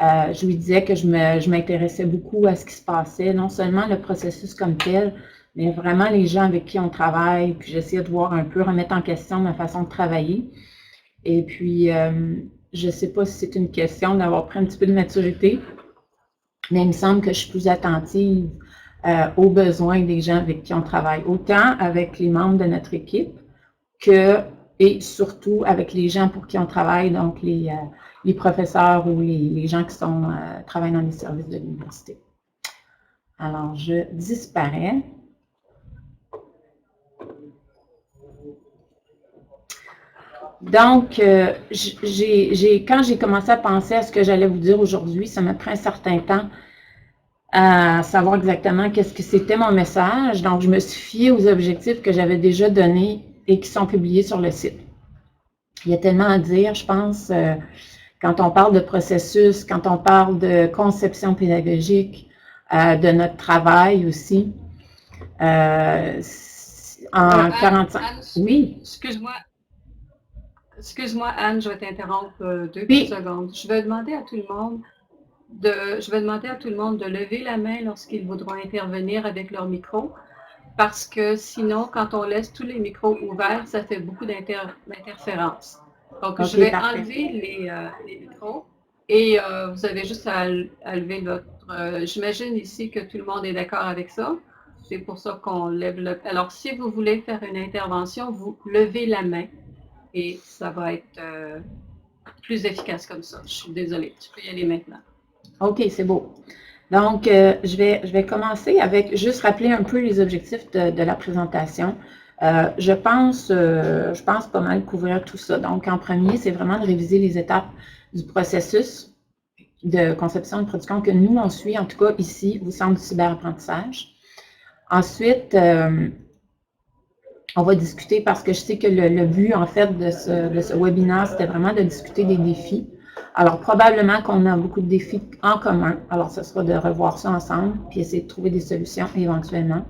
je lui disais que je m'intéressais beaucoup à ce qui se passait, non seulement le processus comme tel, mais vraiment les gens avec qui on travaille, puis j'essayais de voir un peu, remettre en question ma façon de travailler. Et puis, je ne sais pas si c'est une question d'avoir pris un petit peu de maturité, mais il me semble que je suis plus attentive aux besoins des gens avec qui on travaille, autant avec les membres de notre équipe et surtout avec les gens pour qui on travaille, donc les professeurs ou les gens qui travaillent dans les services de l'université. Alors, je disparais. Donc, quand j'ai commencé à penser à ce que j'allais vous dire aujourd'hui, ça m'a pris un certain temps à savoir exactement qu'est-ce que c'était mon message. Donc, je me suis fiée aux objectifs que j'avais déjà donnés et qui sont publiés sur le site. Il y a tellement à dire, je pense, quand on parle de processus, quand on parle de conception pédagogique, de notre travail aussi. En 45... Oui? Excuse-moi, Anne, je vais t'interrompre 2 petites secondes. Je vais demander à tout le monde de lever la main lorsqu'ils voudront intervenir avec leur micro, parce que sinon, quand on laisse tous les micros ouverts, ça fait beaucoup d'interférences. Donc, je vais enlever les micros et vous avez juste à lever votre... J'imagine ici que tout le monde est d'accord avec ça. C'est pour ça qu'on lève le... Alors, si vous voulez faire une intervention, vous levez la main et ça va être plus efficace comme ça. Je suis désolée, tu peux y aller maintenant. OK, c'est beau. Donc, je vais commencer avec juste rappeler un peu les objectifs de la présentation. Je pense pas mal couvrir tout ça. Donc, en premier, c'est vraiment de réviser les étapes du processus de conception et de production que nous, on suit, en tout cas ici, au Centre du cyberapprentissage. Ensuite, on va discuter, parce que je sais que le but, en fait, de ce webinaire, c'était vraiment de discuter des défis. Alors, probablement qu'on a beaucoup de défis en commun. Alors, ce sera de revoir ça ensemble, puis essayer de trouver des solutions éventuellement.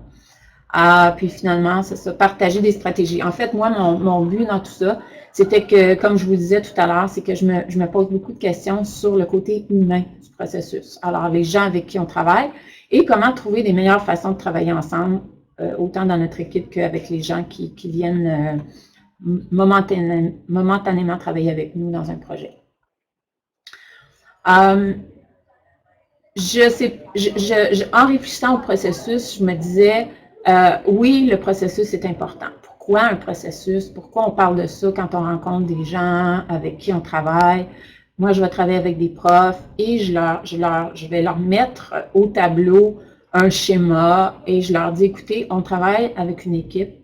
Puis finalement, c'est ça, partager des stratégies. En fait, moi, mon but dans tout ça, c'était que, comme je vous disais tout à l'heure, c'est que je me pose beaucoup de questions sur le côté humain du processus. Alors, les gens avec qui on travaille et comment trouver des meilleures façons de travailler ensemble, autant dans notre équipe qu'avec les gens qui viennent momentanément travailler avec nous dans un projet. En réfléchissant au processus, je me disais, oui, le processus est important. Pourquoi un processus? Pourquoi on parle de ça quand on rencontre des gens avec qui on travaille? Moi, je vais travailler avec des profs et je vais leur mettre au tableau un schéma et je leur dis, écoutez, on travaille avec une équipe,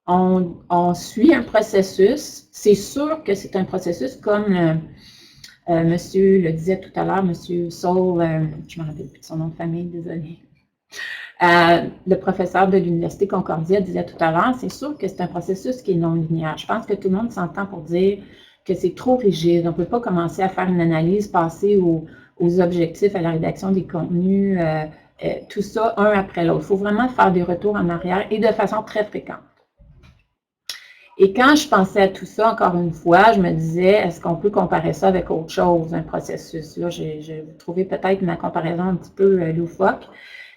on suit un processus. C'est sûr que c'est un processus comme monsieur le disait tout à l'heure, monsieur Saul, je ne me rappelle plus de son nom de famille, désolée. Le professeur de l'Université Concordia disait tout à l'heure, c'est sûr que c'est un processus qui est non linéaire. Je pense que tout le monde s'entend pour dire que c'est trop rigide. On ne peut pas commencer à faire une analyse, passer aux objectifs, à la rédaction des contenus, tout ça un après l'autre. Il faut vraiment faire des retours en arrière et de façon très fréquente. Et quand je pensais à tout ça, encore une fois, je me disais, est-ce qu'on peut comparer ça avec autre chose, un processus? Là, j'ai trouvé peut-être ma comparaison un petit peu loufoque,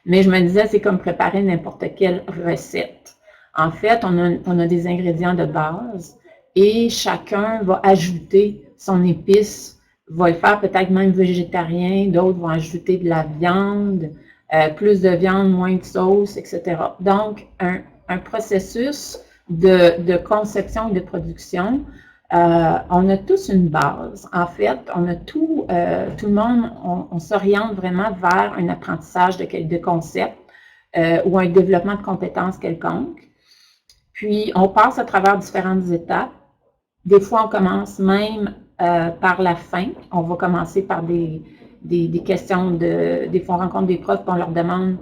mais je me disais, c'est comme préparer n'importe quelle recette. En fait, on a des ingrédients de base et chacun va ajouter son épice, va le faire peut-être même végétarien, d'autres vont ajouter de la viande, plus de viande, moins de sauce, etc. Donc, un processus de conception et de production, on a tous une base. En fait, on a tout le monde, on s'oriente vraiment vers un apprentissage de concepts ou un développement de compétences quelconques. Puis, on passe à travers différentes étapes. Des fois, on commence même par la fin. On va commencer par des questions des fois, on rencontre des profs et on leur demande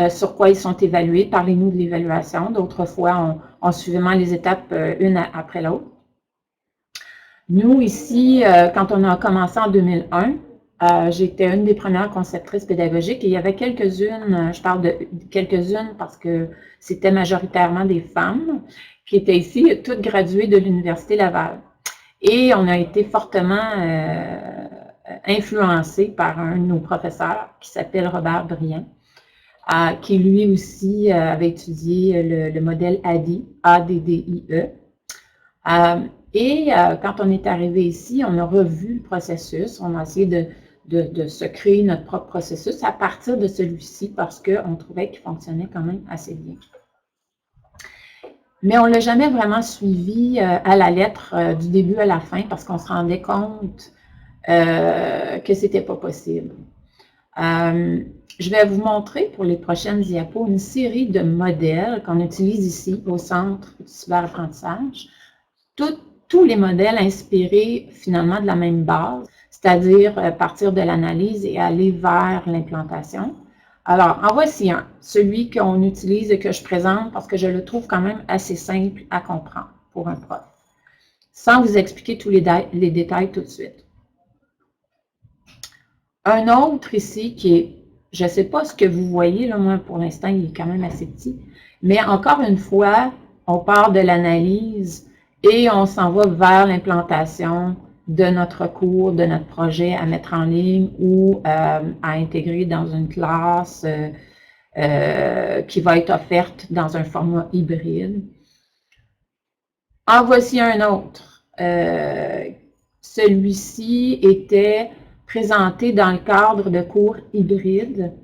sur quoi ils sont évalués. Parlez-nous de l'évaluation. D'autres fois, on suit vraiment les étapes une après l'autre. Nous, ici, quand on a commencé en 2001, j'étais une des premières conceptrices pédagogiques et il y avait quelques-unes, je parle de quelques-unes parce que c'était majoritairement des femmes qui étaient ici, toutes graduées de l'Université Laval. Et on a été fortement influencés par un de nos professeurs qui s'appelle Robert Briand, qui lui aussi avait étudié le modèle ADDIE, A-D-D-I-E. Et quand on est arrivé ici, on a revu le processus, on a essayé de se créer notre propre processus à partir de celui-ci parce qu'on trouvait qu'il fonctionnait quand même assez bien. Mais on ne l'a jamais vraiment suivi à la lettre du début à la fin parce qu'on se rendait compte que ce n'était pas possible. Je vais vous montrer pour les prochaines diapos une série de modèles qu'on utilise ici au Centre du cyberapprentissage. Tous les modèles inspirés finalement de la même base, c'est-à-dire partir de l'analyse et aller vers l'implantation. Alors, en voici un, celui qu'on utilise et que je présente parce que je le trouve quand même assez simple à comprendre pour un prof, sans vous expliquer tous les détails tout de suite. Un autre ici qui est, je ne sais pas ce que vous voyez, là, moi pour l'instant il est quand même assez petit, mais encore une fois, on part de l'analyse et on s'en va vers l'implantation de notre cours, de notre projet à mettre en ligne ou à intégrer dans une classe qui va être offerte dans un format hybride. En voici un autre. Celui-ci était présenté dans le cadre de cours hybrides.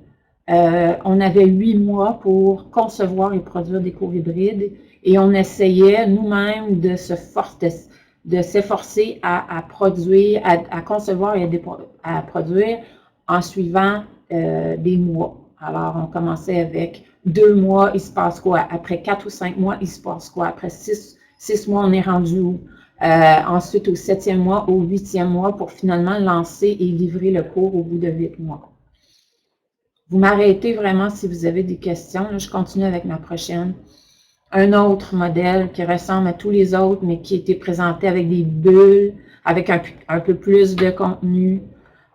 On avait 8 mois pour concevoir et produire des cours hybrides et on essayait nous-mêmes de s'efforcer à produire, à concevoir et à produire en suivant des mois. Alors, on commençait avec 2 mois, il se passe quoi? Après 4 ou 5 mois, il se passe quoi? Après 6 mois, on est rendu où? Ensuite, au 7e mois, au 8e mois, pour finalement lancer et livrer le cours au bout de 8 mois. Vous m'arrêtez vraiment si vous avez des questions. Là, je continue avec ma prochaine. Un autre modèle qui ressemble à tous les autres, mais qui a été présenté avec des bulles, avec un peu plus de contenu.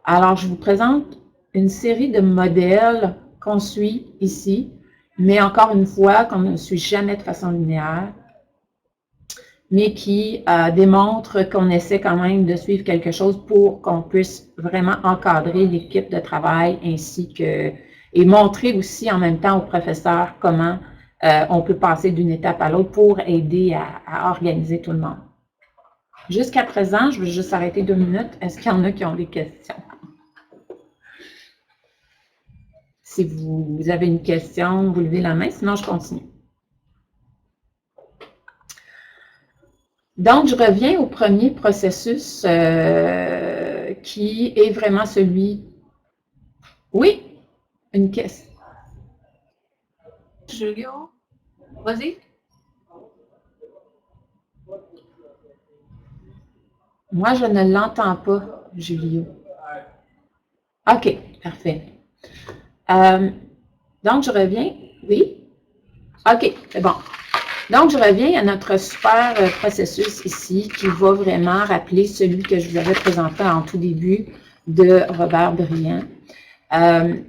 Alors, je vous présente une série de modèles qu'on suit ici, mais encore une fois, qu'on ne suit jamais de façon linéaire, mais qui démontrent qu'on essaie quand même de suivre quelque chose pour qu'on puisse vraiment encadrer l'équipe de travail ainsi que, et montrer aussi en même temps aux professeurs comment on peut passer d'une étape à l'autre pour aider à organiser tout le monde. Jusqu'à présent, je vais juste arrêter 2 minutes. Est-ce qu'il y en a qui ont des questions? Si vous avez une question, vous levez la main, sinon je continue. Donc, je reviens au premier processus qui est vraiment celui... Oui, une question. Julio, vas-y. Moi, je ne l'entends pas, Julio. OK, parfait. Donc, je reviens. Oui? OK, c'est bon. Donc, je reviens à notre super processus ici qui va vraiment rappeler celui que je vous avais présenté en tout début de Robert Briand,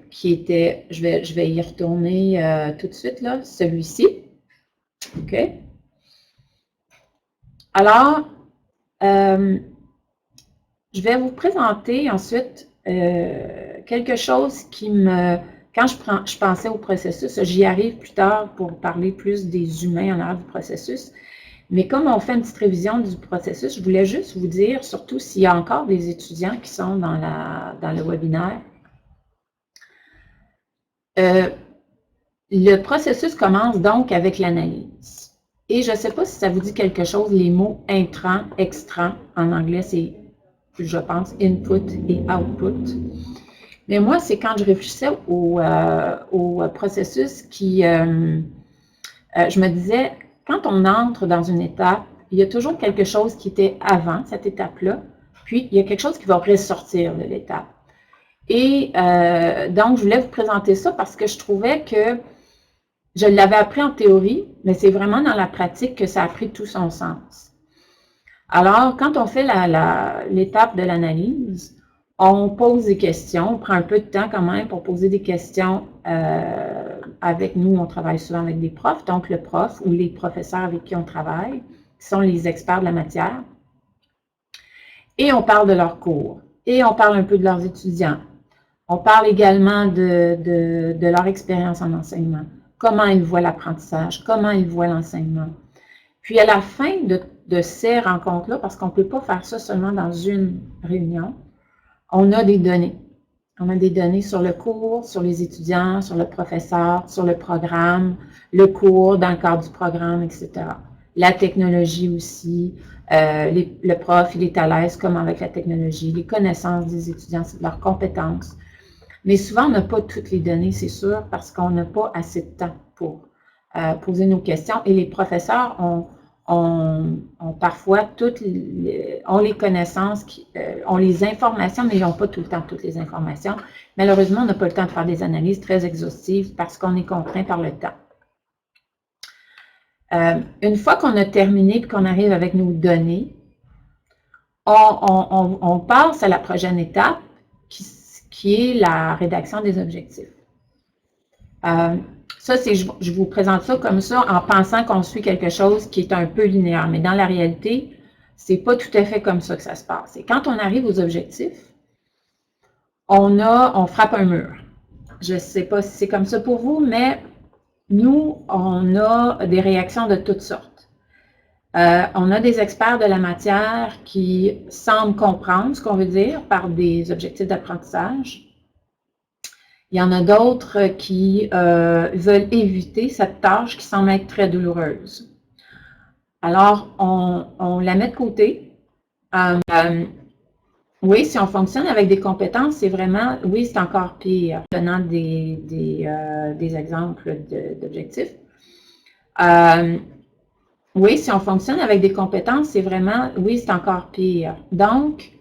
qui était, je vais y retourner tout de suite, là, celui-ci. OK? Alors, je vais vous présenter ensuite quelque chose qui me... Quand je pensais au processus, j'y arrive plus tard pour parler plus des humains en arrière du processus, mais comme on fait une petite révision du processus, je voulais juste vous dire, surtout s'il y a encore des étudiants qui sont dans le webinaire, le processus commence donc avec l'analyse. Et je ne sais pas si ça vous dit quelque chose, les mots intrant, extrant, en anglais, c'est, je pense, input et output. Mais moi, c'est quand je réfléchissais au processus qui, je me disais, quand on entre dans une étape, il y a toujours quelque chose qui était avant cette étape-là, puis il y a quelque chose qui va ressortir de l'étape. Et donc, je voulais vous présenter ça parce que je trouvais que je l'avais appris en théorie, mais c'est vraiment dans la pratique que ça a pris tout son sens. Alors, quand on fait l'étape de l'analyse, on pose des questions, on prend un peu de temps quand même pour poser des questions avec nous. On travaille souvent avec des profs, donc le prof ou les professeurs avec qui on travaille, qui sont les experts de la matière. Et on parle de leurs cours. Et on parle un peu de leurs étudiants. On parle également de leur expérience en enseignement. Comment ils voient l'apprentissage, comment ils voient l'enseignement. Puis à la fin de ces rencontres-là, parce qu'on ne peut pas faire ça seulement dans une réunion, on a des données. On a des données sur le cours, sur les étudiants, sur le professeur, sur le programme, le cours dans le cadre du programme, etc. La technologie aussi, le prof, il est à l'aise comment avec la technologie, les connaissances des étudiants, leurs compétences. Mais souvent, on n'a pas toutes les données, c'est sûr, parce qu'on n'a pas assez de temps pour poser nos questions. Et les professeurs ont parfois ont les connaissances, ont les informations, mais ils n'ont pas tout le temps toutes les informations. Malheureusement, on n'a pas le temps de faire des analyses très exhaustives parce qu'on est contraint par le temps. Une fois qu'on a terminé et qu'on arrive avec nos données, on passe à la prochaine étape qui est la rédaction des objectifs. Ça, je vous présente ça comme ça en pensant qu'on suit quelque chose qui est un peu linéaire. Mais dans la réalité, c'est pas tout à fait comme ça que ça se passe. Et quand on arrive aux objectifs, on frappe un mur. Je ne sais pas si c'est comme ça pour vous, mais nous, on a des réactions de toutes sortes. On a des experts de la matière qui semblent comprendre ce qu'on veut dire par des objectifs d'apprentissage. Il y en a d'autres qui veulent éviter cette tâche qui semble être très douloureuse. Alors, on la met de côté. Oui, si on fonctionne avec des compétences, c'est vraiment, oui, c'est encore pire, donnant des exemples d'objectifs. Oui, si on fonctionne avec des compétences, c'est vraiment, oui, c'est encore pire. Donc,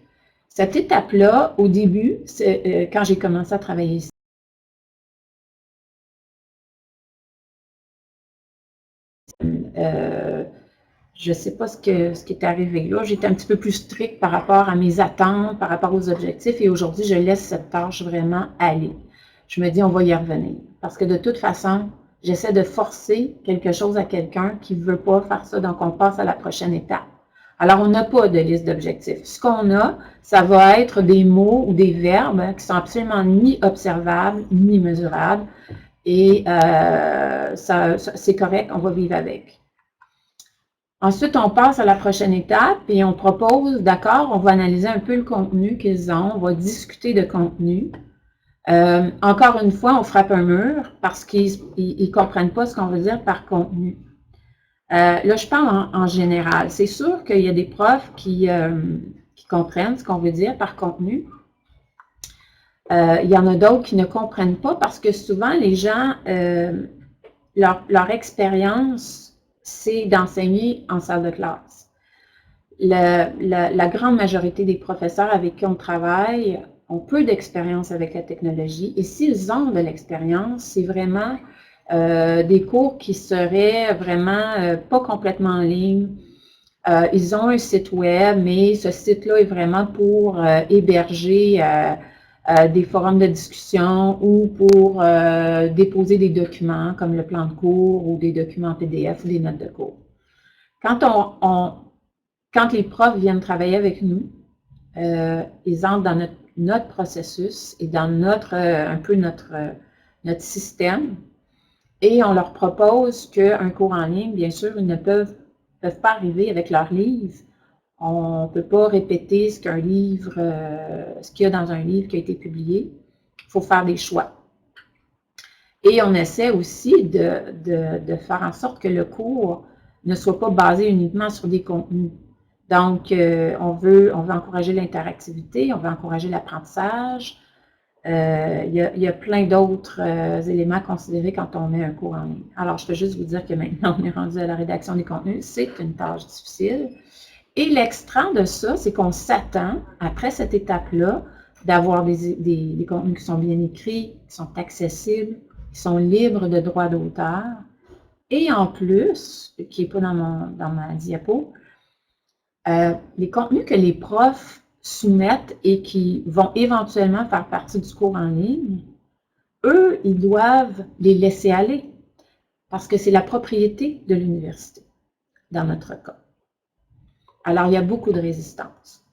cette étape-là, au début, quand j'ai commencé à travailler ici, je ne sais pas ce qui est arrivé là. J'étais un petit peu plus stricte par rapport à mes attentes, par rapport aux objectifs, et aujourd'hui, je laisse cette tâche vraiment aller. Je me dis, on va y revenir. Parce que de toute façon, j'essaie de forcer quelque chose à quelqu'un qui ne veut pas faire ça, donc on passe à la prochaine étape. Alors, on n'a pas de liste d'objectifs. Ce qu'on a, ça va être des mots ou des verbes qui sont absolument ni observables, ni mesurables, et c'est correct, on va vivre avec. Ensuite, on passe à la prochaine étape et on propose, d'accord, on va analyser un peu le contenu qu'ils ont, on va discuter de contenu. Encore une fois, on frappe un mur parce qu'ils ne comprennent pas ce qu'on veut dire par contenu. Là, je parle en général. C'est sûr qu'il y a des profs qui comprennent ce qu'on veut dire par contenu. Il y en a d'autres qui ne comprennent pas parce que souvent, les gens, leur expérience, c'est d'enseigner en salle de classe. La grande majorité des professeurs avec qui on travaille ont peu d'expérience avec la technologie. Et s'ils ont de l'expérience, c'est vraiment des cours qui seraient vraiment pas complètement en ligne. Ils ont un site web, mais ce site-là est vraiment pour héberger des forums de discussion ou pour déposer des documents comme le plan de cours ou des documents PDF ou des notes de cours. Quand les profs viennent travailler avec nous, ils entrent dans notre processus et dans un peu notre système et on leur propose qu'un cours en ligne, bien sûr, ils ne peuvent pas arriver avec leur livre. On ne peut pas répéter ce qu'il y a dans un livre qui a été publié. Il faut faire des choix. Et on essaie aussi de faire en sorte que le cours ne soit pas basé uniquement sur des contenus. Donc, on veut encourager l'interactivité, on veut encourager l'apprentissage. Il y a plein d'autres éléments à considérer quand on met un cours en ligne. Alors, je peux juste vous dire que maintenant, on est rendu à la rédaction des contenus. C'est une tâche difficile. Et l'extra de ça, c'est qu'on s'attend, après cette étape-là, d'avoir des contenus qui sont bien écrits, qui sont accessibles, qui sont libres de droits d'auteur. Et en plus, qui n'est pas dans ma diapo, les contenus que les profs soumettent et qui vont éventuellement faire partie du cours en ligne, eux, ils doivent les laisser aller parce que c'est la propriété de l'université, dans notre cas. Alors, il y a beaucoup de résistance.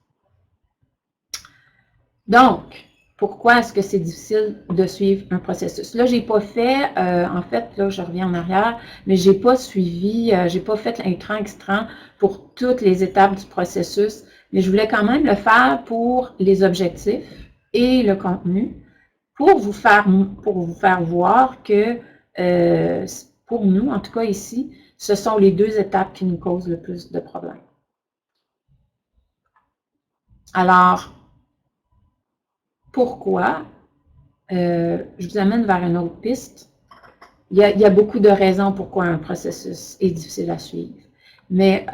Donc, pourquoi est-ce que c'est difficile de suivre un processus? Là, j'ai pas fait, en fait, là, je reviens en arrière, mais j'ai pas suivi, j'ai pas fait l'intrant-extrant pour toutes les étapes du processus, mais je voulais quand même le faire pour les objectifs et le contenu, pour vous faire voir que, pour nous, en tout cas ici, ce sont les deux étapes qui nous causent le plus de problèmes. Alors, pourquoi? Je vous amène vers une autre piste. Il y a beaucoup de raisons pourquoi un processus est difficile à suivre. Mais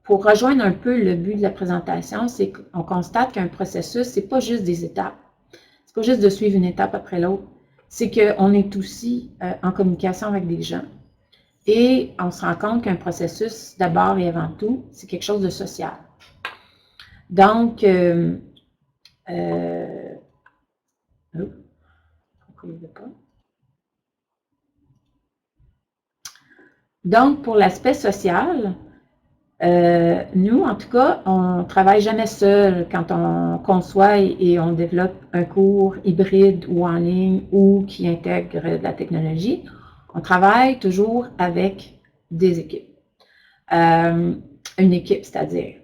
pour rejoindre un peu le but de la présentation, c'est qu'on constate qu'un processus, c'est pas juste des étapes. C'est pas juste de suivre une étape après l'autre. C'est qu'on est aussi en communication avec des gens. Et on se rend compte qu'un processus, d'abord et avant tout, c'est quelque chose de social. Donc, donc, pour l'aspect social, nous, en tout cas, on ne travaille jamais seul quand on conçoit et on développe un cours hybride ou en ligne ou qui intègre de la technologie. On travaille toujours avec des équipes. Une équipe, c'est-à-dire.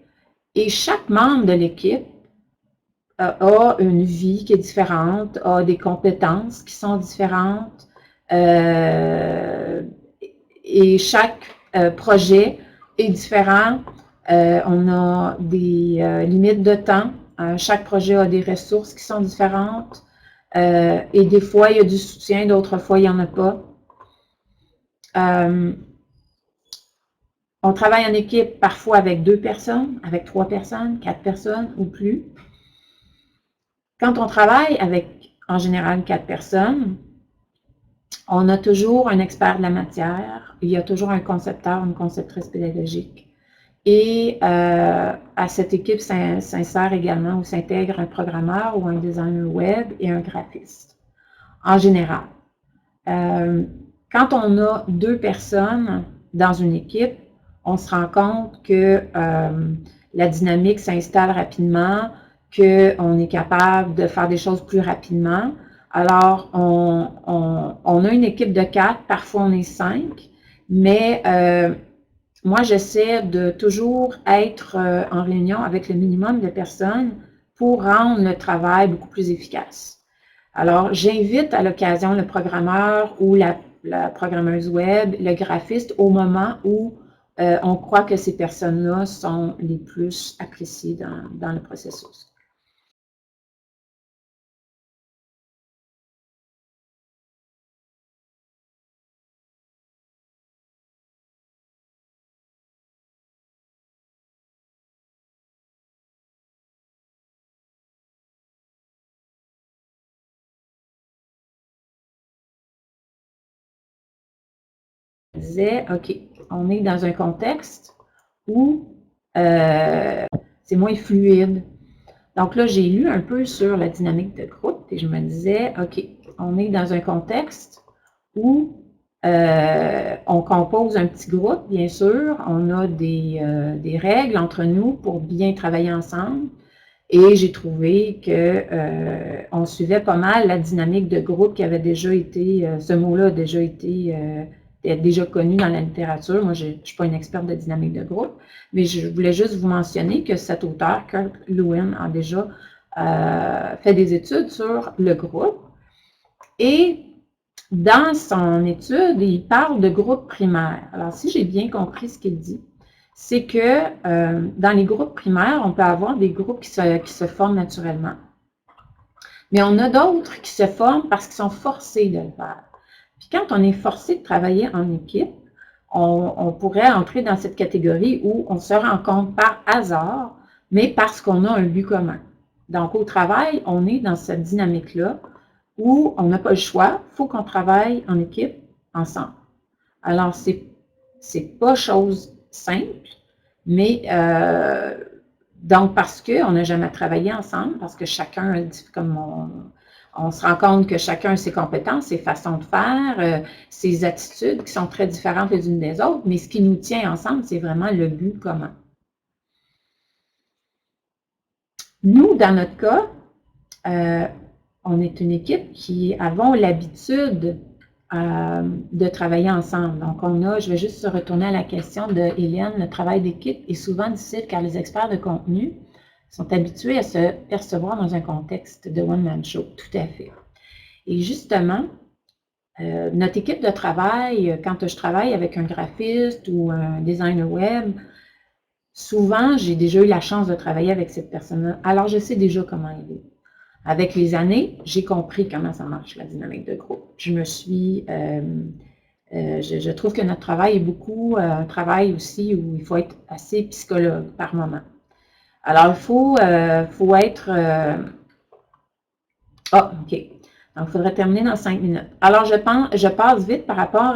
Et chaque membre de l'équipe a une vie qui est différente, a des compétences qui sont différentes, et chaque projet est différent. On a des limites de temps. Chaque projet a des ressources qui sont différentes. Et des fois, il y a du soutien, d'autres fois, il n'y en a pas. On travaille en équipe parfois avec 2 personnes, avec 3 personnes, 4 personnes ou plus. Quand on travaille avec, en général, 4 personnes, on a toujours un expert de la matière, il y a toujours un concepteur, une conceptrice pédagogique. Et à cette équipe s'insère également ou s'intègre un programmeur ou un designer web et un graphiste, en général. Quand on a 2 personnes dans une équipe, on se rend compte que la dynamique s'installe rapidement, qu'on est capable de faire des choses plus rapidement. Alors, on a une équipe de 4, parfois on est 5, mais moi, j'essaie de toujours être en réunion avec le minimum de personnes pour rendre le travail beaucoup plus efficace. Alors, j'invite à l'occasion le programmeur ou la programmeuse web, le graphiste, au moment où on croit que ces personnes-là sont les plus appréciées dans le processus. Je disais, OK, on est dans un contexte où c'est moins fluide. Donc là, j'ai lu un peu sur la dynamique de groupe et je me disais, OK, on est dans un contexte où on compose un petit groupe, bien sûr, on a des règles entre nous pour bien travailler ensemble. Et j'ai trouvé qu'on suivait pas mal la dynamique de groupe qui avait déjà été, ce mot-là a déjà été déjà connu dans la littérature. Moi, je ne suis pas une experte de dynamique de groupe, mais je voulais juste vous mentionner que cet auteur, Kurt Lewin, a déjà fait des études sur le groupe. Et dans son étude, il parle de groupes primaires. Alors, si j'ai bien compris ce qu'il dit, c'est que dans les groupes primaires, on peut avoir des groupes qui se forment naturellement. Mais on a d'autres qui se forment parce qu'ils sont forcés de le faire. Puis quand on est forcé de travailler en équipe, on pourrait entrer dans cette catégorie où on se rencontre par hasard, mais parce qu'on a un but commun. Donc, au travail, on est dans cette dynamique-là où on n'a pas le choix, il faut qu'on travaille en équipe ensemble. Alors, c'est pas chose simple, mais donc parce qu'on n'a jamais travaillé ensemble, parce que chacun, comme on se rend compte que chacun a ses compétences, ses façons de faire, ses attitudes qui sont très différentes les unes des autres, mais ce qui nous tient ensemble, c'est vraiment le but commun. Nous, dans notre cas, on est une équipe qui avons l'habitude de travailler ensemble. Donc, je vais juste retourner à la question de Hélène, le travail d'équipe est souvent difficile car les experts de contenu sont habitués à se percevoir dans un contexte de one-man show. Tout à fait. Et justement, notre équipe de travail, quand je travaille avec un graphiste ou un designer web, souvent, j'ai déjà eu la chance de travailler avec cette personne-là. Alors, je sais déjà comment elle est. Avec les années, j'ai compris comment ça marche, la dynamique de groupe. Je trouve que notre travail est beaucoup un travail aussi où il faut être assez psychologue par moment. Alors, il faut être... OK. Donc, il faudrait terminer dans 5 minutes. Alors, je passe vite par rapport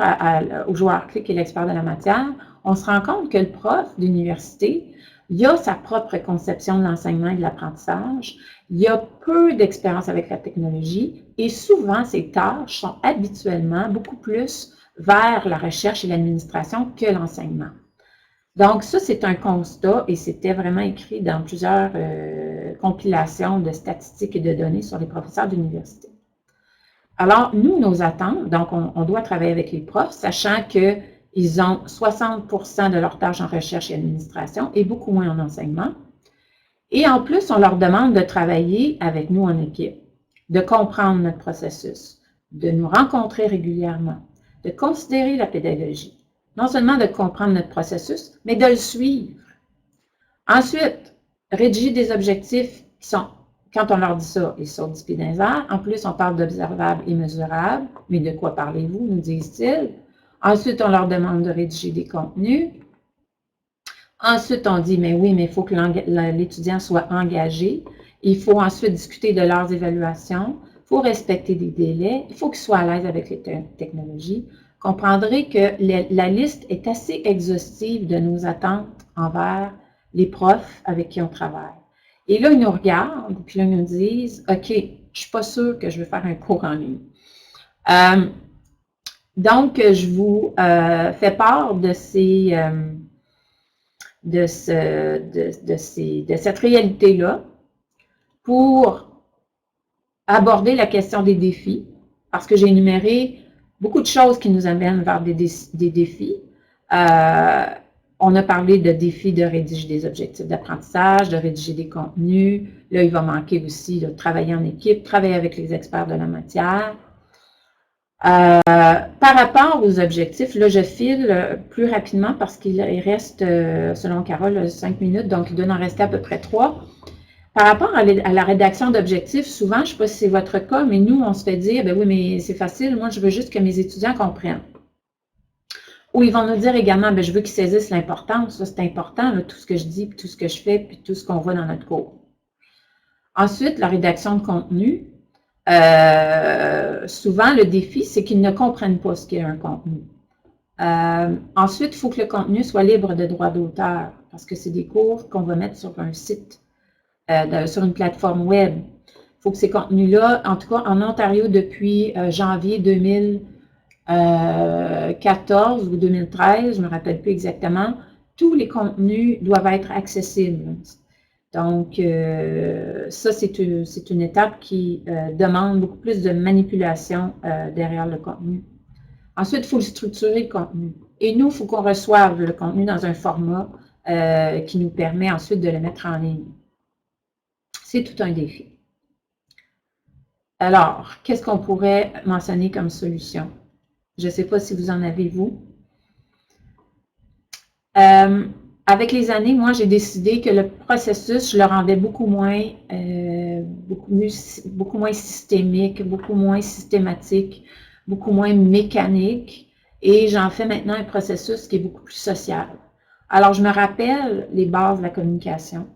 au joueur clé qui est l'expert de la matière. On se rend compte que le prof d'université, il a sa propre conception de l'enseignement et de l'apprentissage. Il a peu d'expérience avec la technologie et souvent, ses tâches sont habituellement beaucoup plus vers la recherche et l'administration que l'enseignement. Donc, ça, c'est un constat et c'était vraiment écrit dans plusieurs compilations de statistiques et de données sur les professeurs d'université. Alors, nous, nos attentes, donc on doit travailler avec les profs, sachant qu'ils ont 60% de leurs tâches en recherche et administration et beaucoup moins en enseignement. Et en plus, on leur demande de travailler avec nous en équipe, de comprendre notre processus, de nous rencontrer régulièrement, de considérer la pédagogie. Non seulement de comprendre notre processus, mais de le suivre. Ensuite, rédiger des objectifs qui sont, quand on leur dit ça, ils sont 10 pieds dans les airs. En plus, on parle d'observables et mesurables. Mais de quoi parlez-vous, nous disent-ils? Ensuite, on leur demande de rédiger des contenus. Ensuite, on dit, mais oui, mais il faut que l'étudiant soit engagé. Il faut ensuite discuter de leurs évaluations. Il faut respecter des délais. Il faut qu'ils soient à l'aise avec les technologies. Vous comprendrez que la liste est assez exhaustive de nos attentes envers les profs avec qui on travaille. Et là, ils nous regardent, puis là, ils nous disent, OK, je ne suis pas sûre que je vais faire un cours en ligne. Donc, je vous fais part de cette réalité-là pour aborder la question des défis, parce que j'ai énuméré beaucoup de choses qui nous amènent vers des défis. On a parlé de défis de rédiger des objectifs d'apprentissage, de rédiger des contenus. Là, il va manquer aussi de travailler en équipe, travailler avec les experts de la matière. Par rapport aux objectifs, là, je file plus rapidement parce qu'il reste, selon Carole, 5 minutes, donc il doit en rester à peu près 3. Par rapport à la rédaction d'objectifs, souvent, je ne sais pas si c'est votre cas, mais nous, on se fait dire, ben oui, mais c'est facile, moi, je veux juste que mes étudiants comprennent. Ou ils vont nous dire également, ben, je veux qu'ils saisissent l'importance, ça c'est important, là, tout ce que je dis, puis tout ce que je fais, puis tout ce qu'on voit dans notre cours. Ensuite, la rédaction de contenu. Souvent, le défi, c'est qu'ils ne comprennent pas ce qu'est un contenu. Ensuite, il faut que le contenu soit libre de droit d'auteur, parce que c'est des cours qu'on va mettre sur un site, sur une plateforme web. Il faut que ces contenus-là, en tout cas en Ontario depuis janvier 2014 ou 2013, je ne me rappelle plus exactement, tous les contenus doivent être accessibles. Donc, ça, c'est une étape qui demande beaucoup plus de manipulation derrière le contenu. Ensuite, il faut structurer le contenu. Et nous, il faut qu'on reçoive le contenu dans un format qui nous permet ensuite de le mettre en ligne. C'est tout un défi. Alors, qu'est-ce qu'on pourrait mentionner comme solution? Je ne sais pas si vous en avez, vous. Avec les années, moi, j'ai décidé que le processus, je le rendais beaucoup moins systémique, beaucoup moins systématique, beaucoup moins mécanique. Et j'en fais maintenant un processus qui est beaucoup plus social. Alors, je me rappelle les bases de la communication.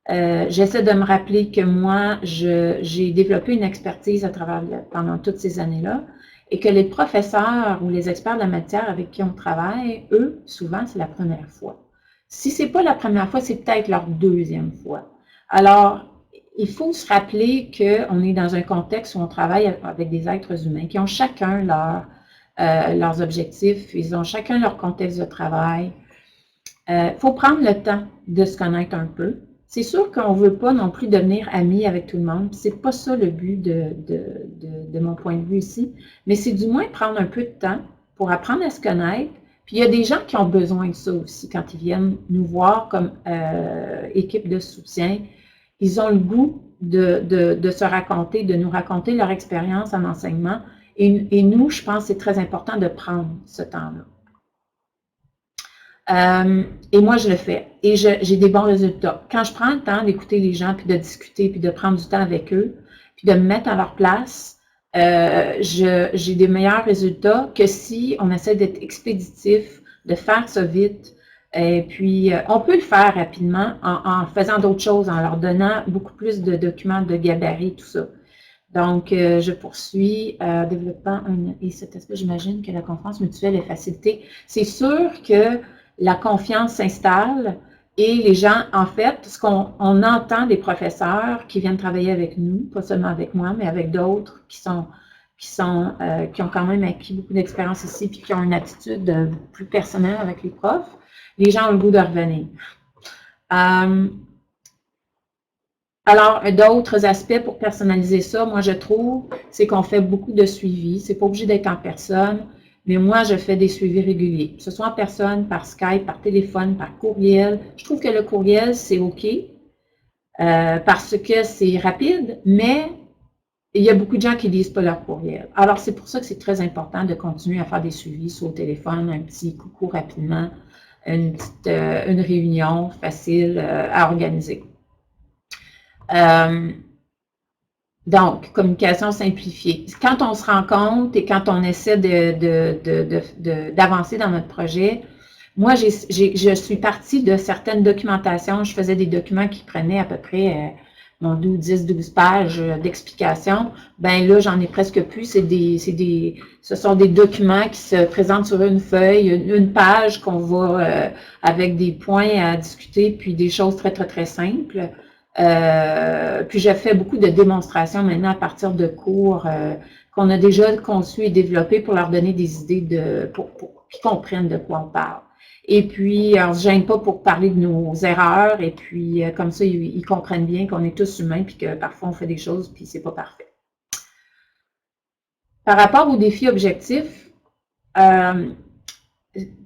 J'essaie de me rappeler que moi, j'ai développé une expertise pendant toutes ces années-là et que les professeurs ou les experts de la matière avec qui on travaille, eux, souvent, c'est la première fois. Si ce n'est pas la première fois, c'est peut-être leur deuxième fois. Alors, il faut se rappeler qu'on est dans un contexte où on travaille avec des êtres humains qui ont chacun leurs objectifs, ils ont chacun leur contexte de travail. Il faut prendre le temps de se connaître un peu. C'est sûr qu'on ne veut pas non plus devenir amis avec tout le monde. C'est pas ça le but de mon point de vue ici. Mais c'est du moins prendre un peu de temps pour apprendre à se connaître. Puis il y a des gens qui ont besoin de ça aussi quand ils viennent nous voir comme équipe de soutien. Ils ont le goût de se raconter, de nous raconter leur expérience en enseignement. Et nous, je pense que c'est très important de prendre ce temps-là. Et moi, je le fais. Et j'ai des bons résultats. Quand je prends le temps d'écouter les gens, puis de discuter, puis de prendre du temps avec eux, puis de me mettre à leur place, j'ai des meilleurs résultats que si on essaie d'être expéditif, de faire ça vite. Et puis, on peut le faire rapidement en faisant d'autres choses, en leur donnant beaucoup plus de documents, de gabarits, tout ça. Donc, je poursuis développant et cet aspect, j'imagine que la confiance mutuelle est facilitée. C'est sûr que la confiance s'installe et les gens, en fait, ce qu'on entend des professeurs qui viennent travailler avec nous, pas seulement avec moi, mais avec d'autres qui ont quand même acquis beaucoup d'expérience ici puis qui ont une attitude plus personnelle avec les profs, les gens ont le goût de revenir. Alors, d'autres aspects pour personnaliser ça, moi, je trouve, c'est qu'on fait beaucoup de suivi. C'est pas obligé d'être en personne, mais moi, je fais des suivis réguliers. Que ce soit en personne, par Skype, par téléphone, par courriel. Je trouve que le courriel, c'est OK parce que c'est rapide, mais il y a beaucoup de gens qui ne lisent pas leur courriel. Alors, c'est pour ça que c'est très important de continuer à faire des suivis sur le téléphone, un petit coucou rapidement, une réunion facile à organiser. Donc, communication simplifiée. Quand on se rend compte et quand on essaie d'avancer dans notre projet, moi, je suis partie de certaines documentations. Je faisais des documents qui prenaient à peu près 10-12 pages d'explication. Ben là, j'en ai presque plus. Ce sont des documents qui se présentent sur une feuille, une page qu'on va avec des points à discuter, puis des choses très, très, très simples. Puis je fais beaucoup de démonstrations maintenant à partir de cours qu'on a déjà conçus et développés pour leur donner des idées pour qu'ils comprennent de quoi on parle. Et puis, on ne se gêne pas pour parler de nos erreurs et puis comme ça, ils comprennent bien qu'on est tous humains puis que parfois on fait des choses puis c'est pas parfait. Par rapport aux défis objectifs,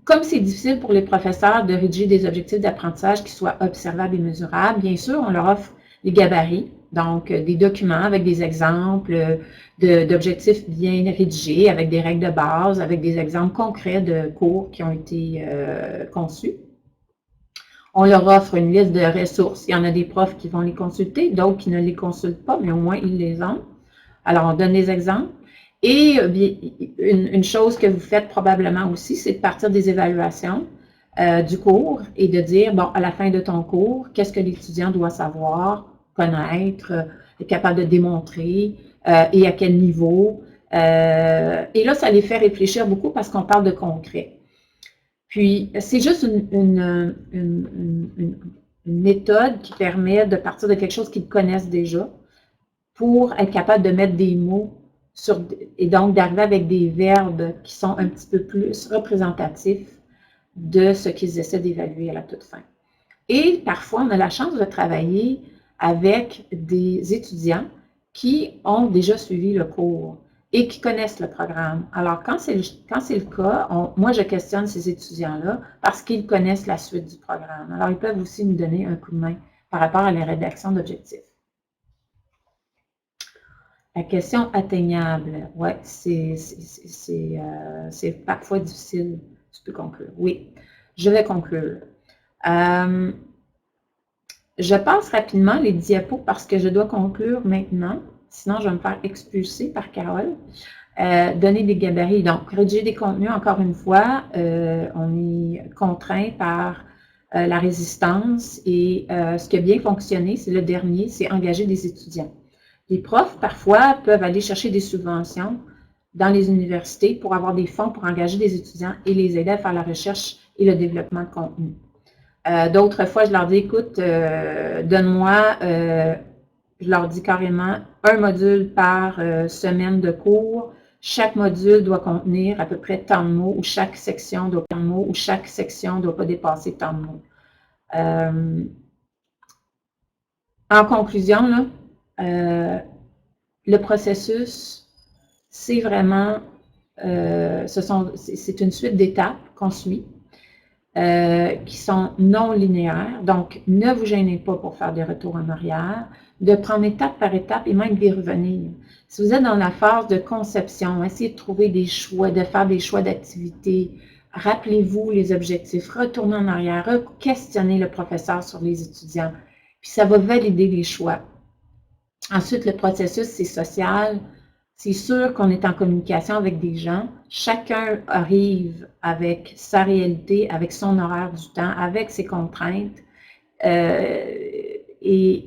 comme c'est difficile pour les professeurs de rédiger des objectifs d'apprentissage qui soient observables et mesurables, bien sûr, on leur offre des gabarits, donc des documents avec des exemples d'objectifs bien rédigés, avec des règles de base, avec des exemples concrets de cours qui ont été conçus. On leur offre une liste de ressources. Il y en a des profs qui vont les consulter, d'autres qui ne les consultent pas, mais au moins ils les ont. Alors, on donne des exemples. Et une chose que vous faites probablement aussi, c'est de partir des évaluations du cours et de dire, bon, à la fin de ton cours, qu'est-ce que l'étudiant doit savoir, connaître, être capable de démontrer et à quel niveau. Et là, ça les fait réfléchir beaucoup parce qu'on parle de concret. Puis, c'est juste une méthode qui permet de partir de quelque chose qu'ils connaissent déjà pour être capable de mettre des mots et donc d'arriver avec des verbes qui sont un petit peu plus représentatifs de ce qu'ils essaient d'évaluer à la toute fin. Et parfois, on a la chance de travailler avec des étudiants qui ont déjà suivi le cours et qui connaissent le programme. Alors, quand c'est le cas, moi, je questionne ces étudiants-là parce qu'ils connaissent la suite du programme. Alors, ils peuvent aussi nous donner un coup de main par rapport à la rédaction d'objectifs. La question atteignable, ouais, c'est parfois difficile. Tu peux conclure. Oui, je vais conclure. Je passe rapidement les diapos parce que je dois conclure maintenant. Sinon, je vais me faire expulser par Carole. Donner des gabarits. Donc, rédiger des contenus, encore une fois, on est contraint par la résistance et ce qui a bien fonctionné, c'est le dernier, c'est engager des étudiants. Les profs, parfois, peuvent aller chercher des subventions dans les universités pour avoir des fonds pour engager des étudiants et les aider à faire la recherche et le développement de contenu. D'autres fois, je leur dis, écoute, donne-moi, je leur dis carrément, un module par semaine de cours. Chaque module doit contenir à peu près tant de mots, ou chaque section doit tant de mots, ou chaque section ne doit pas dépasser tant de mots. En conclusion, là, le processus, c'est vraiment, c'est une suite d'étapes qu'on suit. Qui sont non linéaires. Donc, ne vous gênez pas pour faire des retours en arrière, de prendre étape par étape et même d'y revenir. Si vous êtes dans la phase de conception, essayez de trouver des choix, de faire des choix d'activité. Rappelez-vous les objectifs, retournez en arrière, questionnez le professeur sur les étudiants, puis ça va valider les choix. Ensuite, le processus, c'est social. C'est sûr qu'on est en communication avec des gens. Chacun arrive avec sa réalité, avec son horaire du temps, avec ses contraintes. Et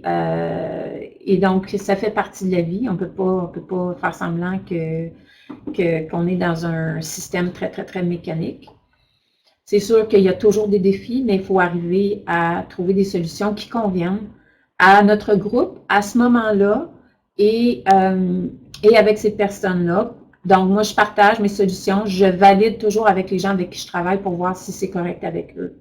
donc, ça fait partie de la vie. On peut pas faire semblant qu'on est dans un système très, très, très mécanique. C'est sûr qu'il y a toujours des défis, mais il faut arriver à trouver des solutions qui conviennent à notre groupe, à ce moment-là, et avec ces personnes-là. Donc, moi, je partage mes solutions. Je valide toujours avec les gens avec qui je travaille pour voir si c'est correct avec eux.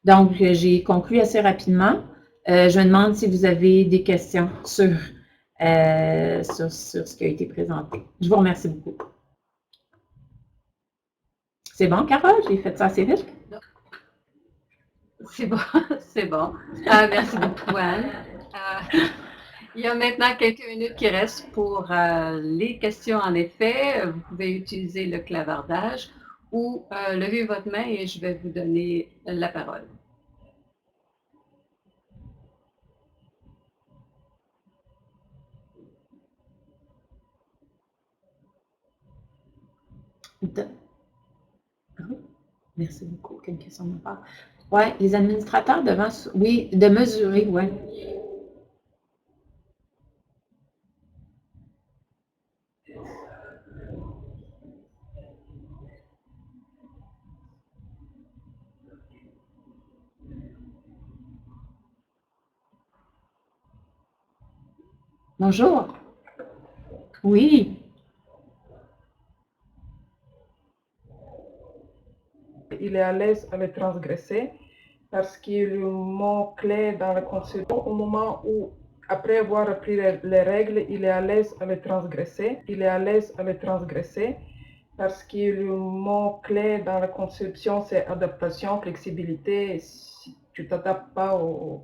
Donc, j'ai conclu assez rapidement. Je me demande si vous avez des questions sur ce qui a été présenté. Je vous remercie beaucoup. C'est bon, Carole? J'ai fait ça assez vite? C'est bon, c'est bon. Merci beaucoup, Anne. Il y a maintenant quelques minutes qui restent pour les questions, en effet. Vous pouvez utiliser le clavardage ou lever votre main et je vais vous donner la parole. Merci beaucoup. Quelle question de ma part? Oui, les administrateurs devant... Oui, de mesurer, oui. Bonjour. Oui. Il est à l'aise à le transgresser parce que le mot-clé dans la conception, au moment où, après avoir appris les règles, il est à l'aise à le transgresser. Il est à l'aise à le transgresser parce que le mot-clé dans la conception, c'est adaptation, flexibilité. Si tu ne t'adaptes pas aux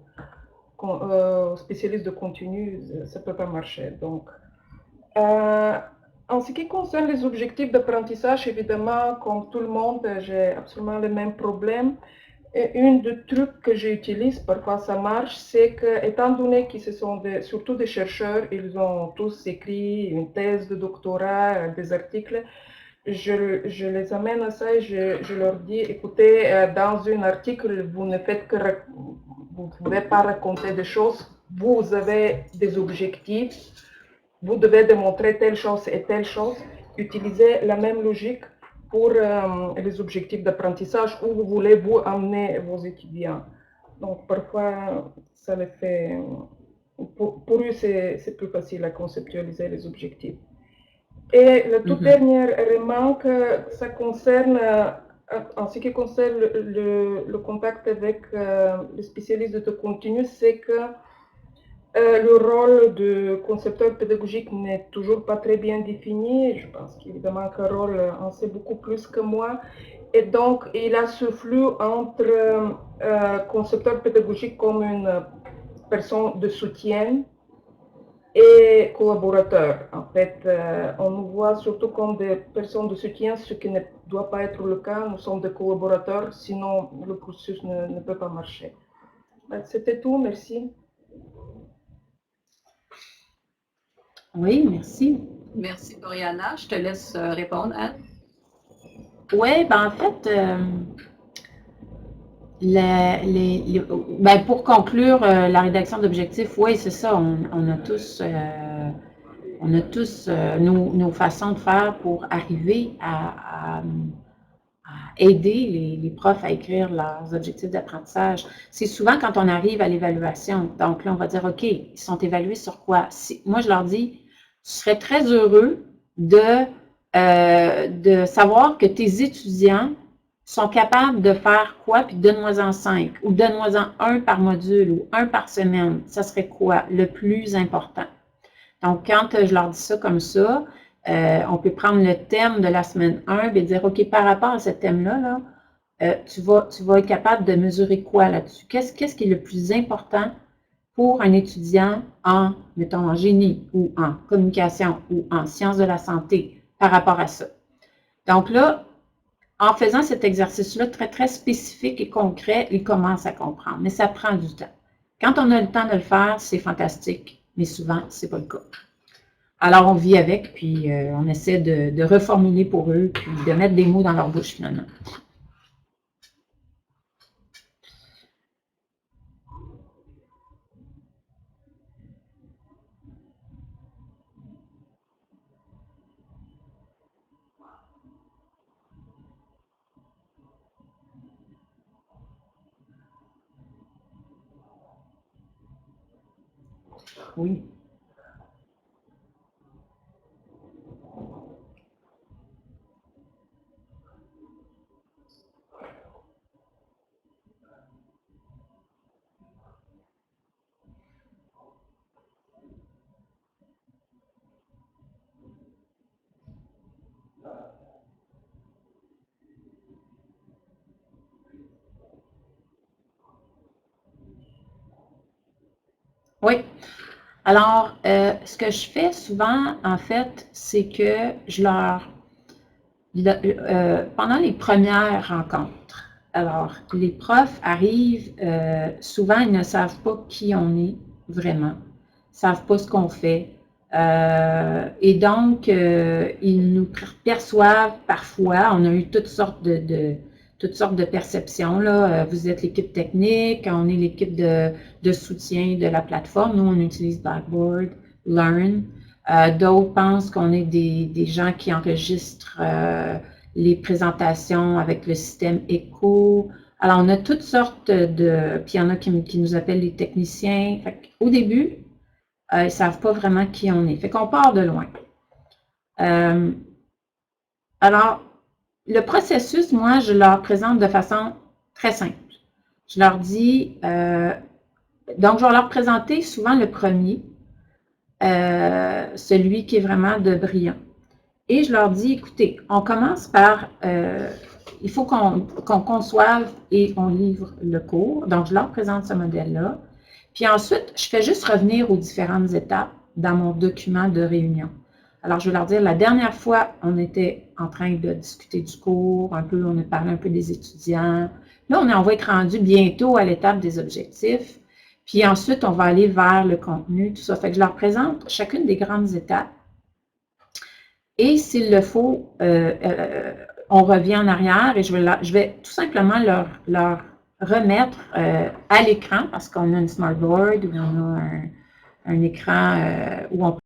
spécialistes de contenu, ça ne peut pas marcher. Donc, en ce qui concerne les objectifs d'apprentissage, évidemment, comme tout le monde, j'ai absolument le même problème. Et un des trucs que j'utilise, parfois ça marche, c'est que, étant donné que ce sont surtout des chercheurs, ils ont tous écrit une thèse de doctorat, des articles, je les amène à ça et je leur dis, écoutez, dans un article, vous ne faites que, vous ne pouvez pas raconter des choses, vous avez des objectifs, vous devez démontrer telle chose et telle chose, utilisez la même logique pour les objectifs d'apprentissage où vous voulez vous amener vos étudiants. Donc parfois, ça les fait, pour eux, c'est plus facile à conceptualiser les objectifs. Et la toute dernière remarque, ça concerne, en ce qui concerne le contact avec les spécialistes de contenu, c'est que le rôle de concepteur pédagogique n'est toujours pas très bien défini. Je pense qu'évidemment Carole en sait beaucoup plus que moi. Et donc, il a ce flou entre concepteur pédagogique comme une personne de soutien et collaborateurs. En fait, on nous voit surtout comme des personnes de soutien, ce qui ne doit pas être le cas. Nous sommes des collaborateurs, sinon le processus ne peut pas marcher. C'était tout, merci. Oui, merci. Merci, Doriana. Je te laisse répondre, Anne. Oui, ben en fait, ben pour conclure la rédaction d'objectifs, oui, c'est ça, on a tous nos façons de faire pour arriver à aider les profs à écrire leurs objectifs d'apprentissage. C'est souvent quand on arrive à l'évaluation. Donc là, on va dire, OK, ils sont évalués sur quoi? Moi, je leur dis, tu serais très heureux de savoir que tes étudiants sont capables de faire quoi, puis donne-moi-en 5, ou donne-moi-en 1 par module, ou 1 par semaine. Ça serait quoi? Le plus important. Donc, quand je leur dis ça comme ça, on peut prendre le thème de la semaine 1 et dire, OK, par rapport à ce thème-là, tu vas être capable de mesurer quoi là-dessus? Qu'est-ce qui est le plus important pour un étudiant en, mettons, en génie ou en communication ou en sciences de la santé par rapport à ça? Donc là, en faisant cet exercice-là très, très spécifique et concret, ils commencent à comprendre. Mais ça prend du temps. Quand on a le temps de le faire, c'est fantastique, mais souvent, ce n'est pas le cas. Alors, on vit avec, puis on essaie de reformuler pour eux, puis de mettre des mots dans leur bouche, finalement. Oui. Oui. Alors, ce que je fais souvent, en fait, c'est que je leur... pendant les premières rencontres, alors, les profs arrivent, souvent, ils ne savent pas qui on est vraiment, ils ne savent pas ce qu'on fait. Et donc, ils nous perçoivent parfois, on a eu toutes sortes de perceptions, là. Vous êtes l'équipe technique, on est l'équipe de soutien de la plateforme. Nous, on utilise Blackboard, Learn. D'autres pensent qu'on est des gens qui enregistrent les présentations avec le système Echo. Alors, on a toutes sortes puis il y en a qui nous appellent les techniciens. Au début, ils ne savent pas vraiment qui on est. Fait qu'on part de loin. Alors, le processus, moi, je leur présente de façon très simple. Je leur dis, donc je vais leur présenter souvent le premier, celui qui est vraiment de brillant. Et je leur dis, écoutez, on commence par, il faut qu'on conçoive et on livre le cours. Donc, je leur présente ce modèle-là. Puis ensuite, je fais juste revenir aux différentes étapes dans mon document de réunion. Alors, je vais leur dire, la dernière fois, on était en train de discuter du cours, on a parlé un peu des étudiants. Là, on va être rendu bientôt à l'étape des objectifs. Puis ensuite, on va aller vers le contenu, tout ça. Fait que je leur présente chacune des grandes étapes. Et s'il le faut, on revient en arrière et je vais tout simplement leur remettre à l'écran, parce qu'on a une smartboard ou on a un écran où on